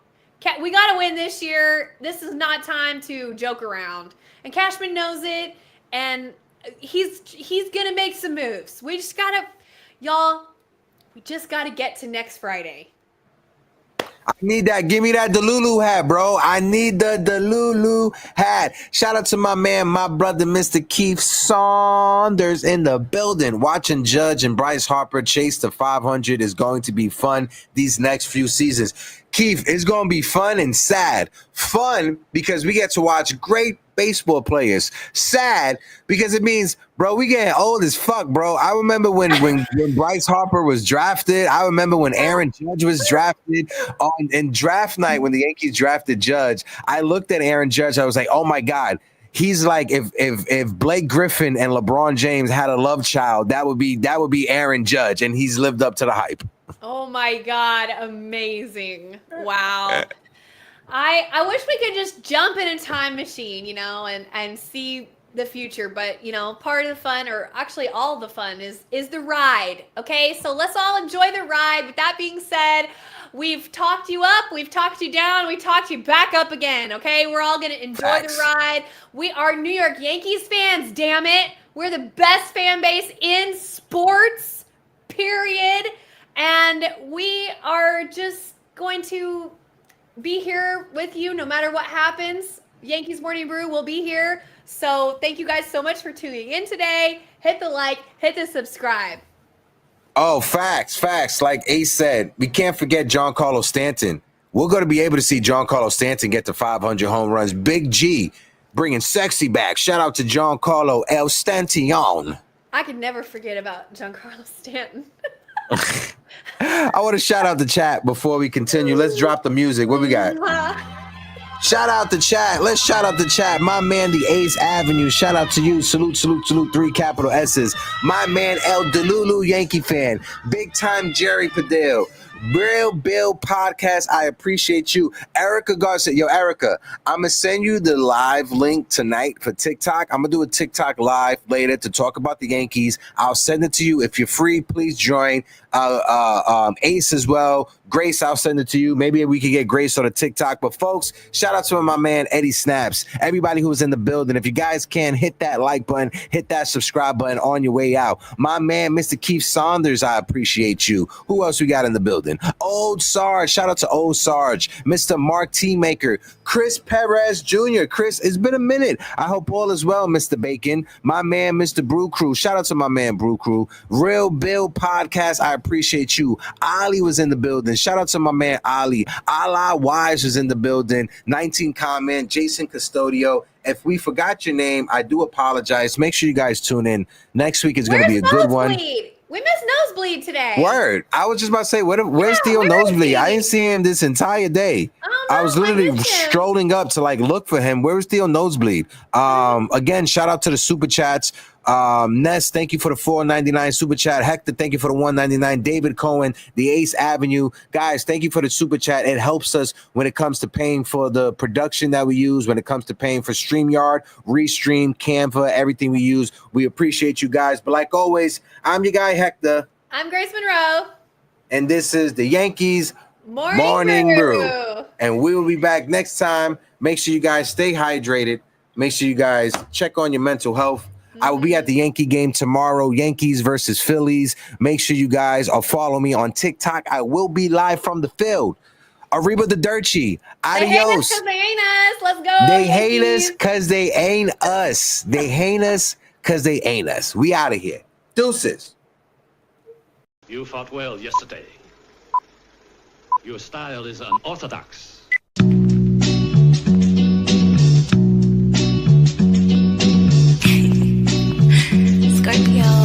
We got to win this year. This is not time to joke around. And Cashman knows it, and he's going to make some moves. We just got to, y'all, we just got to get to next Friday. I need that. Give me that Delulu hat, bro. I need the Delulu hat. Shout out to my man, my brother, Mr. Keith Saunders in the building. Watching Judge and Bryce Harper chase to 500 is going to be fun these next few seasons. Keith, it's going to be fun and sad. Fun because we get to watch great baseball players. Sad because it means, bro, we getting old as fuck, bro. I remember when Bryce Harper was drafted. I remember when Aaron Judge was drafted in draft night when the Yankees drafted Judge. I looked at Aaron Judge. I was like, oh my God. He's like if Blake Griffin and LeBron James had a love child, that would be Aaron Judge, and he's lived up to the hype. Oh my God, amazing. Wow. I wish we could just jump in a time machine, you know, and see the future, but you know, part of the fun, or actually all the fun, is the ride. Okay, so let's all enjoy the ride. With that being said, we've talked you up, we've talked you down, we talked you back up again. Okay, we're all gonna enjoy the ride. We are New York Yankees fans, damn it. We're the best fan base in sports, period. And we are just going to be here with you no matter what happens. Yankees Morning Brew will be here. So thank you guys so much for tuning in today. Hit the like, hit the subscribe. Oh, facts. Like Ace said, we can't forget Giancarlo Stanton. We're going to be able to see Giancarlo Stanton get to 500 home runs. Big G bringing sexy back. Shout out to Giancarlo El Stanton. I could never forget about Giancarlo Stanton. I want to shout out the chat before we continue. Let's drop the music. What we got? Shout out the chat. Let's shout out the chat. My man, the Ace Avenue. Shout out to you. Salute, 3 capital S's. My man, El Delulu Yankee fan. Big time Jerry Padille. Real Bill Podcast. I appreciate you. Erica Garcia. Yo, Erica, I'm going to send you the live link tonight for TikTok. I'm going to do a TikTok live later to talk about the Yankees. I'll send it to you. If you're free, please join. Ace as well. Grace, I'll send it to you. Maybe we could get Grace on a TikTok. But folks, shout out to my man Eddie Snaps. Everybody who was in the building. If you guys can, hit that like button, hit that subscribe button on your way out. My man, Mr. Keith Saunders, I appreciate you. Who else we got in the building? Old Sarge. Shout out to Old Sarge. Mr. Mark T. Maker. Chris Perez Jr. Chris, it's been a minute. I hope all is well, Mr. Bacon. My man, Mr. Brew Crew. Shout out to my man, Brew Crew. Real Bill Podcast. I appreciate you. Ali was in the building. Shout out to my man Ali. Allah Wise was in the building. 19 comment. Jason Custodio. If we forgot your name, I do apologize. Make sure you guys tune in. Next week is going to be a good one. We missed Nosebleed today. Word. I was just about to say, where's Theo Nosebleed? I didn't see him this entire day. I was literally strolling up to look for him. Where was Theo Nosebleed? Again, shout out to the super chats. Ness, thank you for the $4.99 super chat. Hector, thank you for the $1.99. David Cohen, the Ace Avenue. Guys, thank you for the super chat. It helps us when it comes to paying for the production that we use, when it comes to paying for StreamYard, Restream, Canva, everything we use. We appreciate you guys. But like always, I'm your guy, Hector. I'm Grace Monroe. And this is the Yankees Morning Brew. And we will be back next time. Make sure you guys stay hydrated. Make sure you guys check on your mental health. I will be at the Yankee game tomorrow, Yankees versus Phillies. Make sure you guys follow me on TikTok. I will be live from the field. Arriba the Dirty. Adios. They hate us because they ain't us. Let's go. They hate us because they ain't us. They hate us because they ain't us. We out of here. Deuces. You fought well yesterday. Your style is unorthodox. Scorpio.